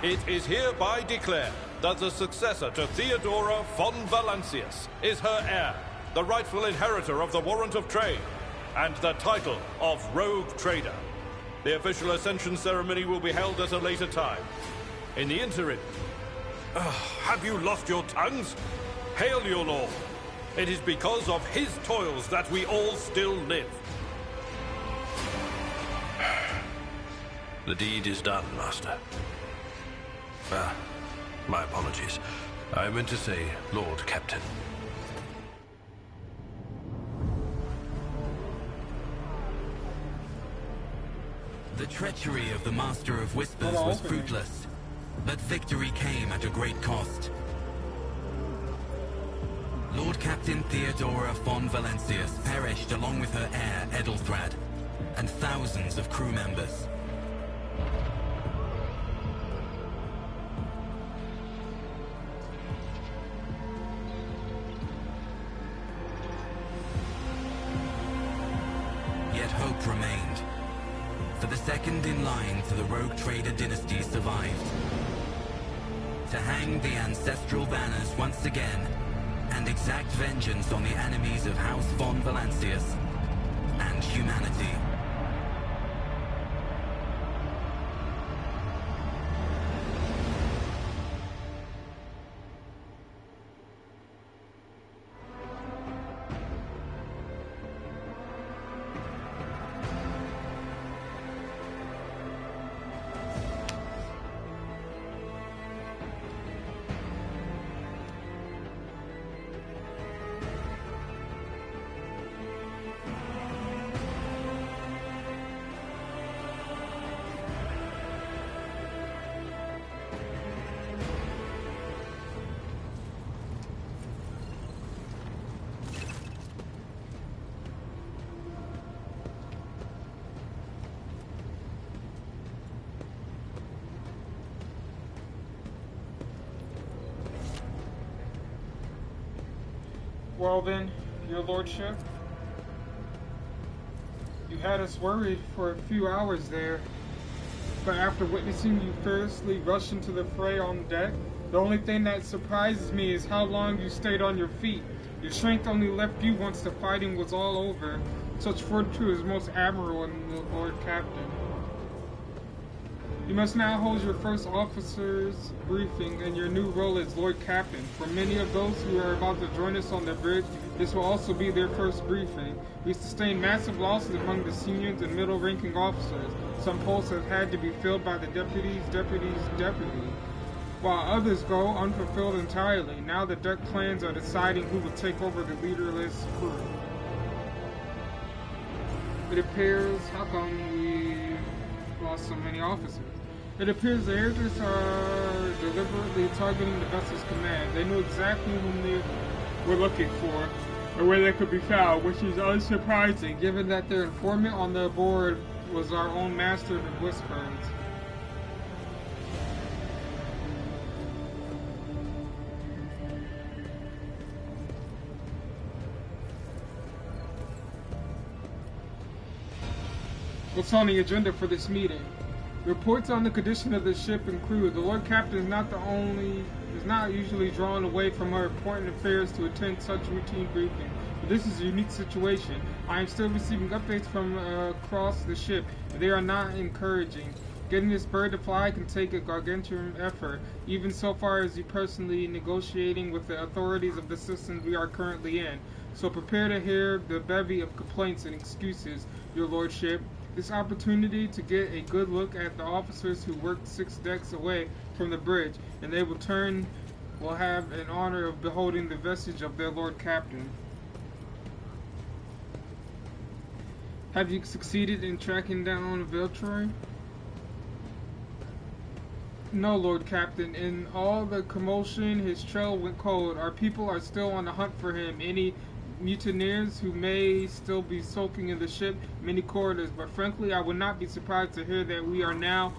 it is hereby declared that the successor to Theodora von Valancius is her heir, the rightful inheritor of the warrant of trade, and the title of Rogue Trader. The official ascension ceremony will be held at a later time. In the interim, have you lost your tongues? Hail your lord. It is because of his toils that we all still live. The deed is done, Master. My apologies. I meant to say Lord Captain. The treachery of the Master of Whispers was fruitless, but victory came at a great cost. Lord Captain Theodora von Valancius perished along with her heir, Edelthrad, and thousands of crew members. Yet hope remained. For the second in line to the Rogue Trader dynasty survived. To hang the ancestral banners once again, and exact vengeance on the enemies of House von Valancius and humanity. Well then, your lordship, you had us worried for a few hours there, but after witnessing you fearlessly rush into the fray on deck, the only thing that surprises me is how long you stayed on your feet. Your strength only left you once the fighting was all over. Such fortitude is most admirable in the Lord Captain. You must now hold your first officer's briefing in your new role as Lord Captain. For many of those who are about to join us on the bridge, this will also be their first briefing. We sustained massive losses among the seniors and middle-ranking officers. Some posts have had to be filled by the deputies, while others go unfulfilled entirely. Now the deck clans are deciding who will take over the leaderless crew. It appears, how come we lost so many officers? It appears the Heritage are deliberately targeting the vessel's command. They knew exactly whom they were looking for, or where they could be found, which is unsurprising, given that their informant on the board was our own Master of Whispers. What's on the agenda for this meeting? Reports on the condition of the ship and crew. The Lord Captain is not usually drawn away from her important affairs to attend such routine briefings. But this is a unique situation. I am still receiving updates from across the ship, but they are not encouraging. Getting this bird to fly can take a gargantuan effort, even so far as you personally negotiating with the authorities of the system we are currently in. So prepare to hear the bevy of complaints and excuses, your lordship. This opportunity to get a good look at the officers who worked 6 decks away from the bridge, and they will turn will have an honor of beholding the vestige of their Lord Captain. Have you succeeded in tracking down Viltroy? No, Lord Captain. In all the commotion, his trail went cold. Our people are still on the hunt for him. Any mutineers who may still be sulking in the ship, many corridors, but frankly, I would not be surprised to hear that we are now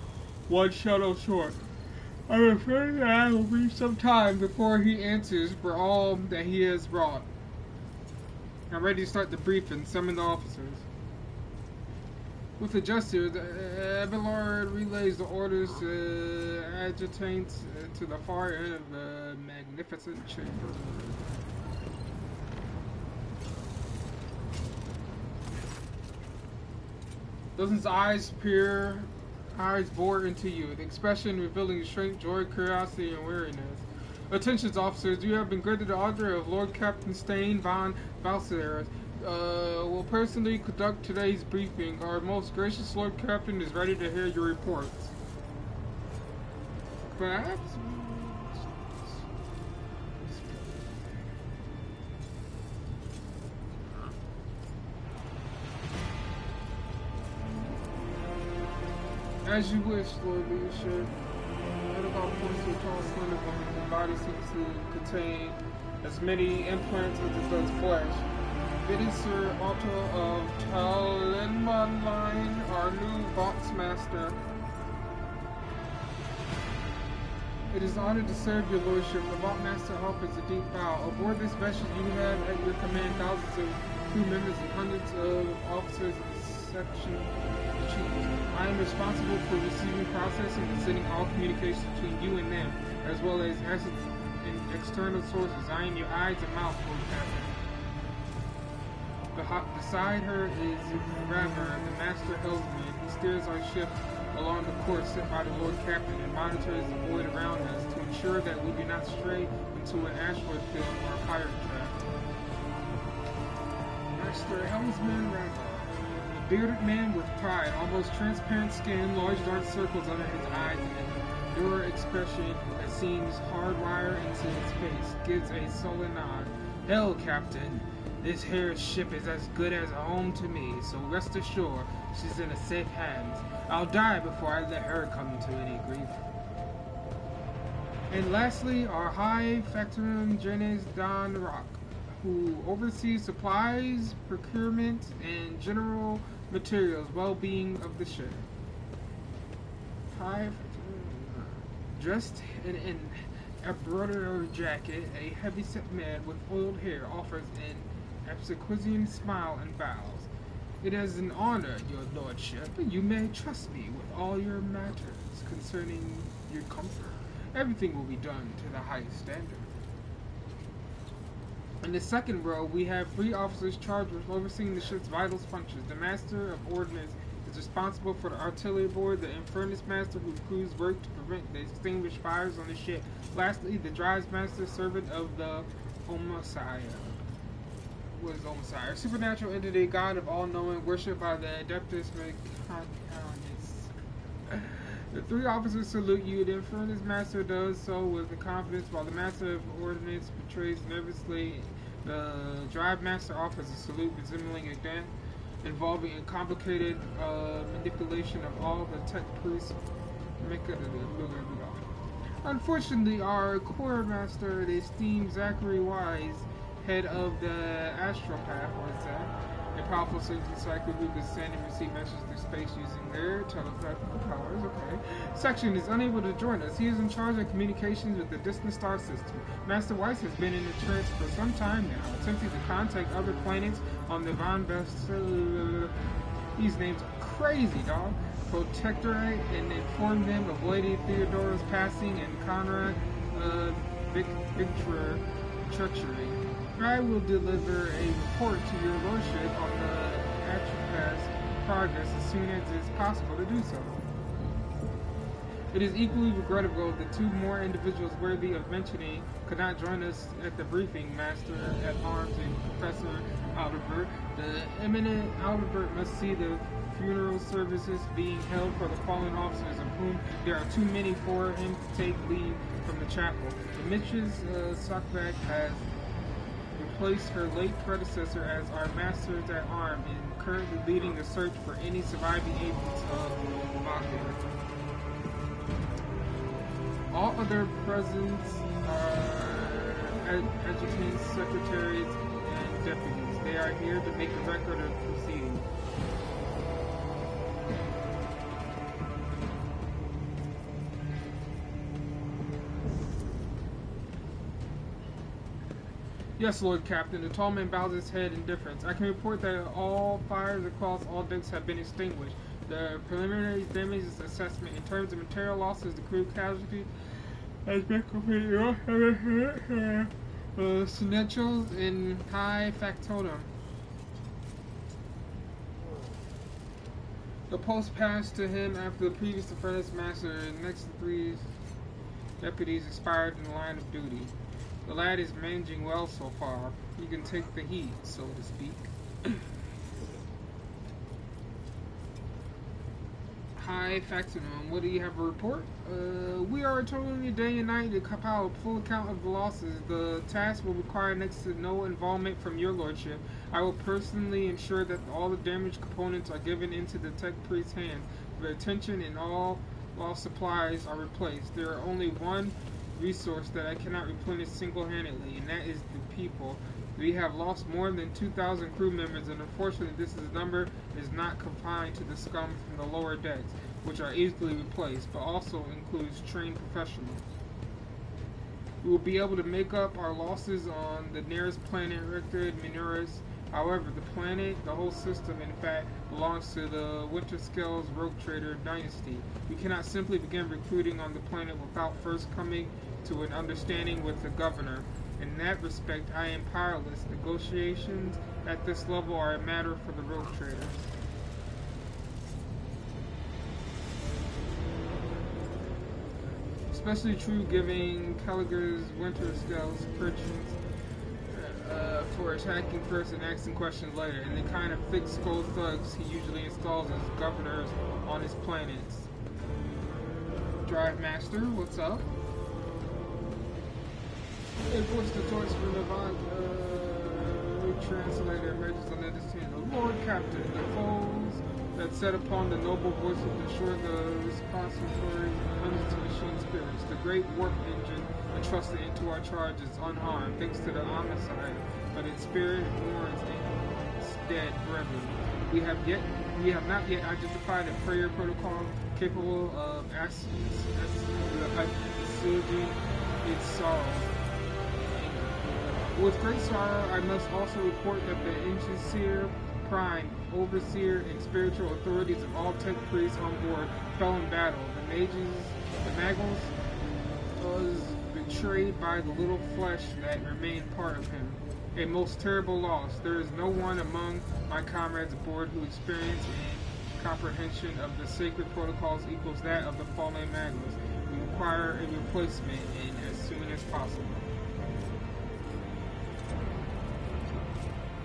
one shuttle short. I'm afraid that I will be some time before he answers for all that he has brought. I'm ready to start the briefing. Summon the officers. With a gesture, Abelard relays the orders to adjutants to the far end of the magnificent chamber. Dozens eyes bore into you, the expression revealing strength, joy, curiosity, and weariness. Attention, officers, you have been granted the honor of Lord Captain Stain von Valserath. Will personally conduct today's briefing. Our most gracious Lord Captain is ready to hear your reports. Perhaps? As you wish, Lord Leadership. Annabelle points to a tall, slender woman whose body seems to contain as many implants as it does flesh. It is Sir Otto of Tallenmanline, our new Voxmaster. It is an honor to serve your lordship. The Voxmaster offers a deep bow. Aboard this vessel you have at your command thousands of crew members and hundreds of officers of section chiefs. I am responsible for receiving, processing, and sending all communications between you and them, as well as external sources. I am your eyes and mouth, Lord Captain. Beside her is Rammer, the master helmsman. He steers our ship along the course set by the Lord Captain and monitors the void around us to ensure that we do not stray into an asteroid field or a pirate trap. Master helmsman Rammer, a bearded man with pride, almost transparent skin, large dark circles under his eyes, and an expression that seems hardwired into his face, gives a sullen nod. Hell, Captain. This here ship is as good as a home to me, so rest assured she's in a safe hands. I'll die before I let her come to any grief. And lastly, our High Factotum Janes Don Rock, who oversees supplies, procurement, and general materials well-being of the ship. High dressed in an embroidered jacket, a heavy-set man with oiled hair offers an obsequious smile and bows. It is an honor, your lordship. You may trust me with all your matters concerning your comfort. Everything will be done to the highest standard. In the second row, we have 3 officers charged with overseeing the ship's vital functions. The Master of Ordnance is responsible for the artillery board, the Infernus Master, whose crews work to prevent the extinguished fires on the ship. Lastly, the Drives Master, servant of the Omasiah. What is Omasiah? A supernatural entity, god of all-knowing, worshipped by the Adeptus Mechanicus. The 3 officers salute you. The Infernus Master does so with confidence, while the Master of Ordnance betrays nervously. The Drive Master offers a salute resembling a dance involving a complicated manipulation of all the tech priests. Unfortunately, our Core Master, the esteemed Zachary Wise, head of the Astropath, what is that? A powerful safety cycle who can send and receive messages through space using their telepathic powers, okay. Section is unable to join us. He is in charge of communications with the distant star system. Master Weiss has been in a trance for some time now, attempting to contact other planets on the Von Best. These names are crazy, dog. Protectorate, and inform them of Lady Theodora's passing and Conrad Victor treachery. I will deliver a report to your lordship on the Astropath's progress as soon as it is possible to do so. It is equally regrettable that 2 more individuals worthy of mentioning could not join us at the briefing, Master at Arms and Professor Albert. The eminent Albert must see the funeral services being held for the fallen officers, of whom there are too many for him to take leave from the chapel. The Mistress Sockback has replaced her late predecessor as our masters at arms and currently leading the search for any surviving agents of Mafia. All other presents are adjutants, secretaries, and deputies. They are here to make a record of proceedings. Yes, Lord Captain. The tall man bows his head in deference. I can report that all fires across all decks have been extinguished. The preliminary damage assessment in terms of material losses, the crew casualty has been completed. Snetchels in high factotum. The post passed to him after the previous apprentice master and next to 3 deputies expired in the line of duty. The lad is managing well so far. He can take the heat, so to speak. Hi, Factinum. What do you have a report? We are totaling a day and night to compile a full account of the losses. The task will require next to no involvement from your lordship. I will personally ensure that all the damaged components are given into the tech priest's hands. The attention and all lost supplies are replaced. There are only one resource that I cannot replenish single-handedly, and that is the people. We have lost more than 2,000 crew members, and unfortunately this number is not confined to the scum from the lower decks, which are easily replaced, but also includes trained professionals. We will be able to make up our losses on the nearest planet, Richter Minuris. However, the planet, the whole system, in fact, belongs to the Winterscales Rogue Trader dynasty. We cannot simply begin recruiting on the planet without first coming to an understanding with the governor. In that respect, I am powerless. Negotiations at this level are a matter for the Rogue Traders. Especially true giving Caligar's Winterscales purchase for attacking first and asking questions later, and the kind of thick-skulled thugs he usually installs as governors on his planets. Drive Master, what's up? A voice the torch from the translator emerges on the other scene. The Lord Captain, the foes that set upon the noble voice of the shore, the responsibility hundreds of machine spirits. The great warp engine entrusted into our charge is unharmed, thanks to the homicide, but its spirit warns its dead brethren. We have not yet identified a prayer protocol capable of assuaging its sorrow. With great sorrow, I must also report that the Inquisitor Prime, Overseer, and spiritual authorities of all tech priests on board fell in battle. The Magos was betrayed by the little flesh that remained part of him. A most terrible loss. There is no one among my comrades aboard who experienced a comprehension of the sacred protocols equals that of the fallen Magos. We require a replacement, and as soon as possible.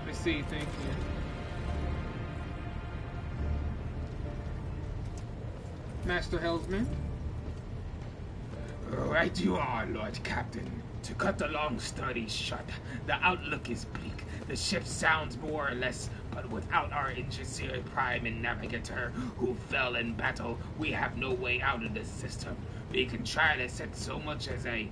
I see, thank you. Master Helmsman? Right you are, Lord Captain. To cut the long story short, the outlook is bleak. The ship sounds more or less, but without our Inquisitor Prime and Navigator, who fell in battle, we have no way out of this system. We can try to set so much as a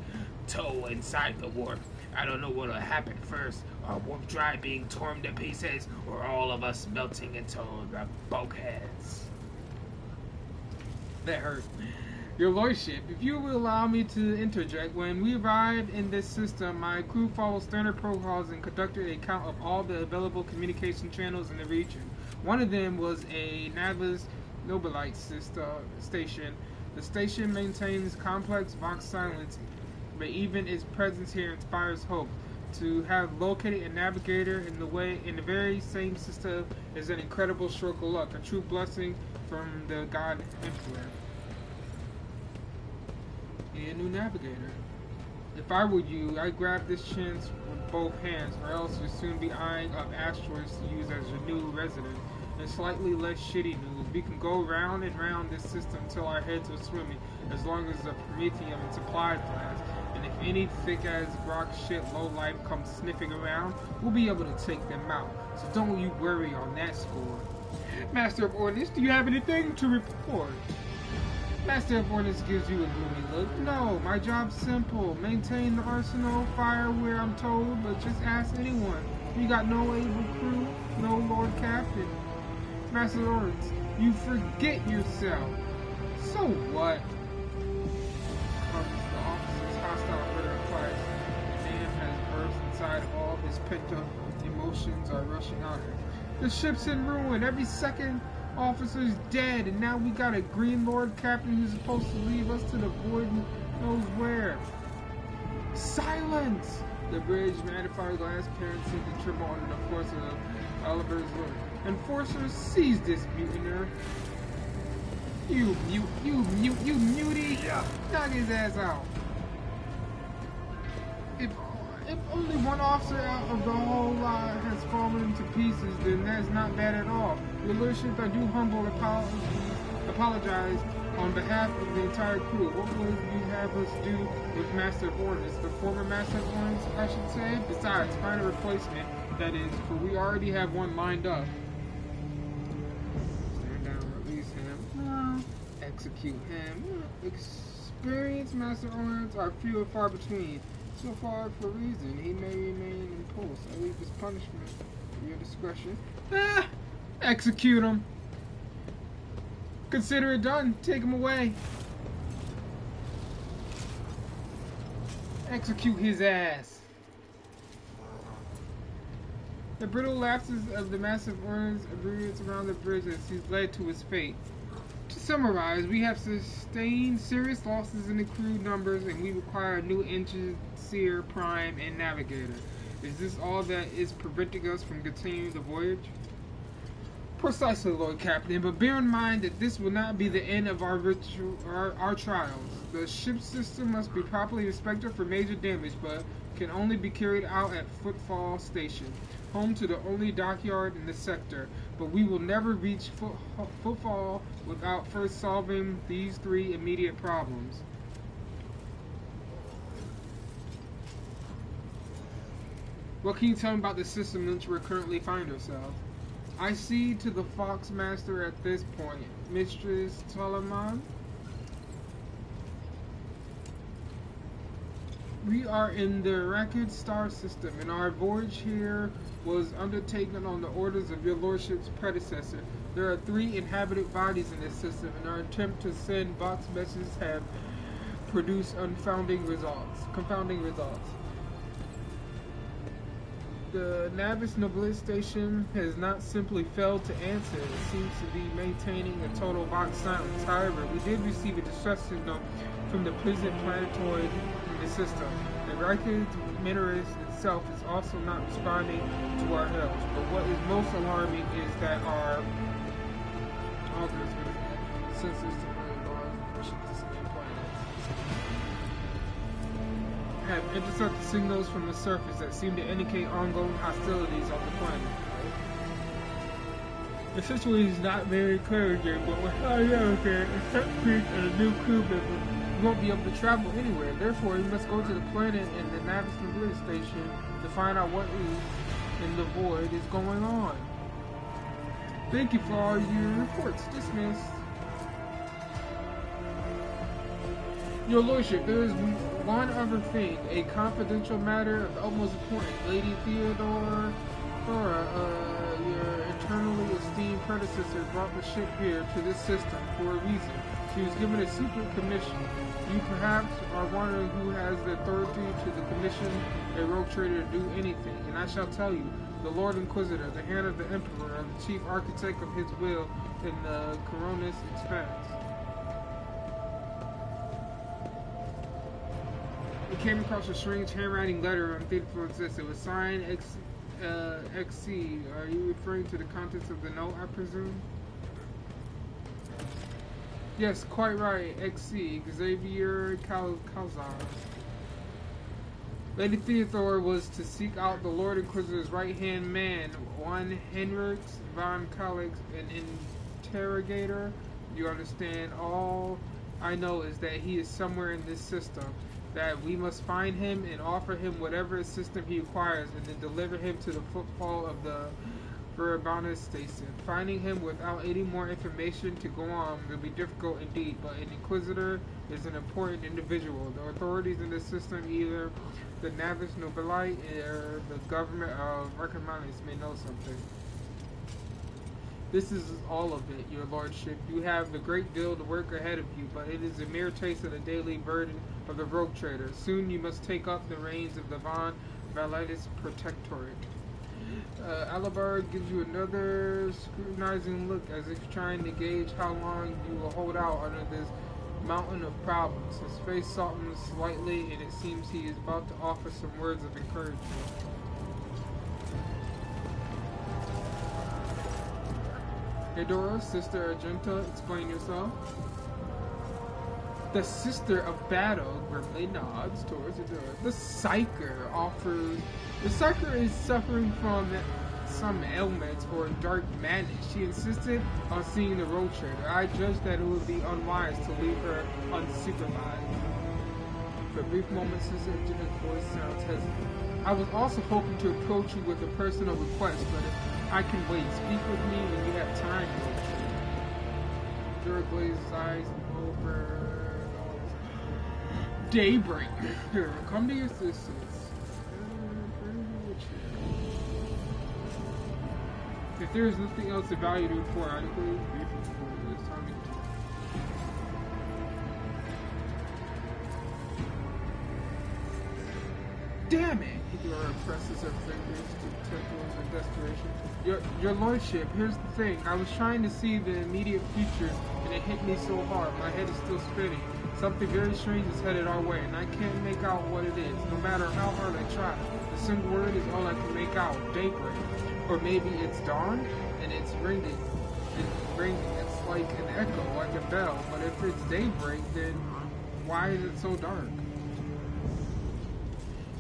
toe inside the warp. I don't know what'll happen first, our warp drive being torn to pieces, or all of us melting into the bulkheads. That hurt. Your Lordship, if you will allow me to interject, when we arrived in this system, my crew followed standard protocols and conducted a count of all the available communication channels in the region. One of them was a Navis Nobilite station. The station maintains complex Vox silence, but even its presence here inspires hope. To have located a navigator in the very same system is an incredible stroke of luck, a true blessing from the God Emperor. A new navigator. If I were you, I'd grab this chance with both hands, or else you'll soon be eyeing up asteroids to use as your new resident. And slightly less shitty news, we can go round and round this system till our heads are swimming, as long as the Prometheum and supply plans. And if any thick-ass rock shit lowlife comes sniffing around, we'll be able to take them out. So don't you worry on that score. Master of Ordnance, do you have anything to report? Master of Ordnance gives you a gloomy look. No, my job's simple. Maintain the arsenal, fire where I'm told, but just ask anyone. We got no able crew, no Lord Captain. Master of Ordnance, you forget yourself. So what? The officer's hostile order applies. The man has burst inside of all his pent-up emotions are rushing out. The ship's in ruin. Every second officer's dead, and now we got a Green Lord Captain who's supposed to leave us to the void knows where. Silence! The bridge magnifying glass parents seem to tremble under the force of Oliver's look. Enforcers, seize this mutineer. You mutie! Knock his ass out. If only one officer out of the whole lot has fallen into pieces, then that's not bad at all. Your Lordship, I do humbly apologize on behalf of the entire crew. What would you have us do with Master of Ordnance? The former Master of Ordnance, I should say? Besides, find a replacement, that is, for we already have one lined up. Stand down, release him. Execute him. Experienced Master of Ordnance are few and far between. So far, for a reason, he may remain in post. I leave his punishment for your discretion. Execute him. Consider it done. Take him away. Execute his ass. The brittle lapses of the massive urns abbreviates around the bridge as he's led to his fate. To summarize, we have sustained serious losses in the crew numbers, and we require a new Engineer Prime and Navigator. Is this all that is preventing us from continuing the voyage? Precisely, Lord Captain, but bear in mind that this will not be the end of our trials. The ship system must be properly inspected for major damage, but can only be carried out at Footfall Station, home to the only dockyard in the sector. But we will never reach Footfall without first solving these three immediate problems. What can you tell me about the system in which we currently find ourselves? I see to the Fox Master at this point. Mistress Toloman? We are in the Record Star system, and our voyage here was undertaken on the orders of your lordship's predecessor. There are 3 inhabited bodies in this system, and our attempt to send Vox messages have produced confounding results. The Navis Nobilis station has not simply failed to answer. It seems to be maintaining a total Vox silence. However, we did receive a distress signal from the Pleasant planetoid in the system. The Record Mineris itself is also not responding to our hails. But what is most alarming is that our sensors have intercepted signals from the surface that seem to indicate ongoing hostilities on the planet. The situation is not very encouraging, but with our navigator, a set creek, and a new crew member, we won't be able to travel anywhere. Therefore, we must go to the planet and the Navis Nobilis station to find out what in the void is going on. Thank you for all your reports. Dismissed. Your Lordship, there is one other thing, a confidential matter of the utmost importance. Lady Theodora, your eternally esteemed predecessor, brought the ship here to this system for a reason. She was given a secret commission. You perhaps are wondering who has the authority to the commission a rogue trader to do anything, and I shall tell you. The Lord Inquisitor, the hand of the Emperor, and the chief architect of his will in the Coronis Expanse. We came across a strange handwriting letter on faithful exists. It was signed XC. Are you referring to the contents of the note, I presume? Yes, quite right. XC. Xavier Calzar. Lady Theodore was to seek out the Lord Inquisitor's right-hand man, one Henrik von Kalix, an interrogator. You understand? All I know is that he is somewhere in this system, that we must find him and offer him whatever system he requires, and then deliver him to the footfall of the Verabana station. Finding him without any more information to go on will be difficult indeed, but an Inquisitor is an important individual. The authorities in this system, either the Navis Nobili or the government of Recommanders, may know something. This is all of it, your lordship. You have a great deal of work ahead of you, but it is a mere taste of the daily burden of the rogue trader. Soon you must take up the reins of the Von Valitis Protectorate. Alabard gives you another scrutinizing look, as if trying to gauge how long you will hold out under this mountain of problems. His face softens slightly, and it seems he is about to offer some words of encouragement. Hedora, Sister Argenta, explain yourself. The Sister of Battle grimly nods towards the door. The Psyker offers... The Psyker is suffering from some ailment or dark madness. She insisted on seeing the road trader. I judged that it would be unwise to leave her unsupervised. For a brief moment, Sister Argenta's voice sounds hesitant. I was also hoping to approach you with a personal request, but if I can wait, speak with me when you have time. Dura glazes his eyes over... Daybreak. Come to your assistance. If there is nothing else of value to report, I declare this briefing before this time. Damn it! Hedora presses her fingers to temples of desperation. Your lordship, here's the thing. I was trying to see the immediate future, and it hit me so hard. My head is still spinning. Something very strange is headed our way, and I can't make out what it is, no matter how hard I try. The single word is all I can make out. Daybreak. Or maybe it's dawn, and it's ringing. It's ringing. It's like an echo, like a bell. But if it's daybreak, then why is it so dark?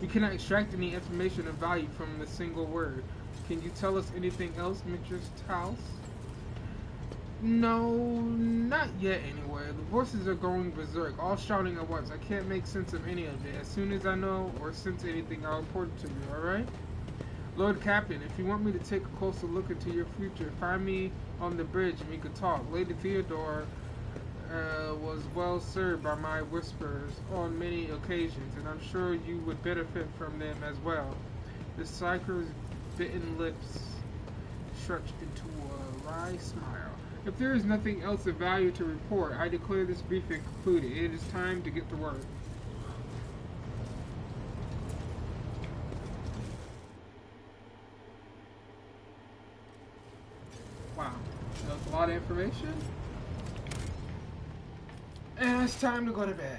We cannot extract any information of value from the single word. Can you tell us anything else, Mistress House? No, not yet anyway. The voices are going berserk, all shouting at once. I can't make sense of any of it. As soon as I know or sense anything, I'll report it to you, alright? Lord Captain, if you want me to take a closer look into your future, find me on the bridge and we could talk. Lady Theodore was well served by my whispers on many occasions, and I'm sure you would benefit from them as well. The Psyker's bitten lips stretched into a wry smile. If there is nothing else of value to report, I declare this briefing concluded. It is time to get to work. Wow, that was a lot of information. And it's time to go to bed.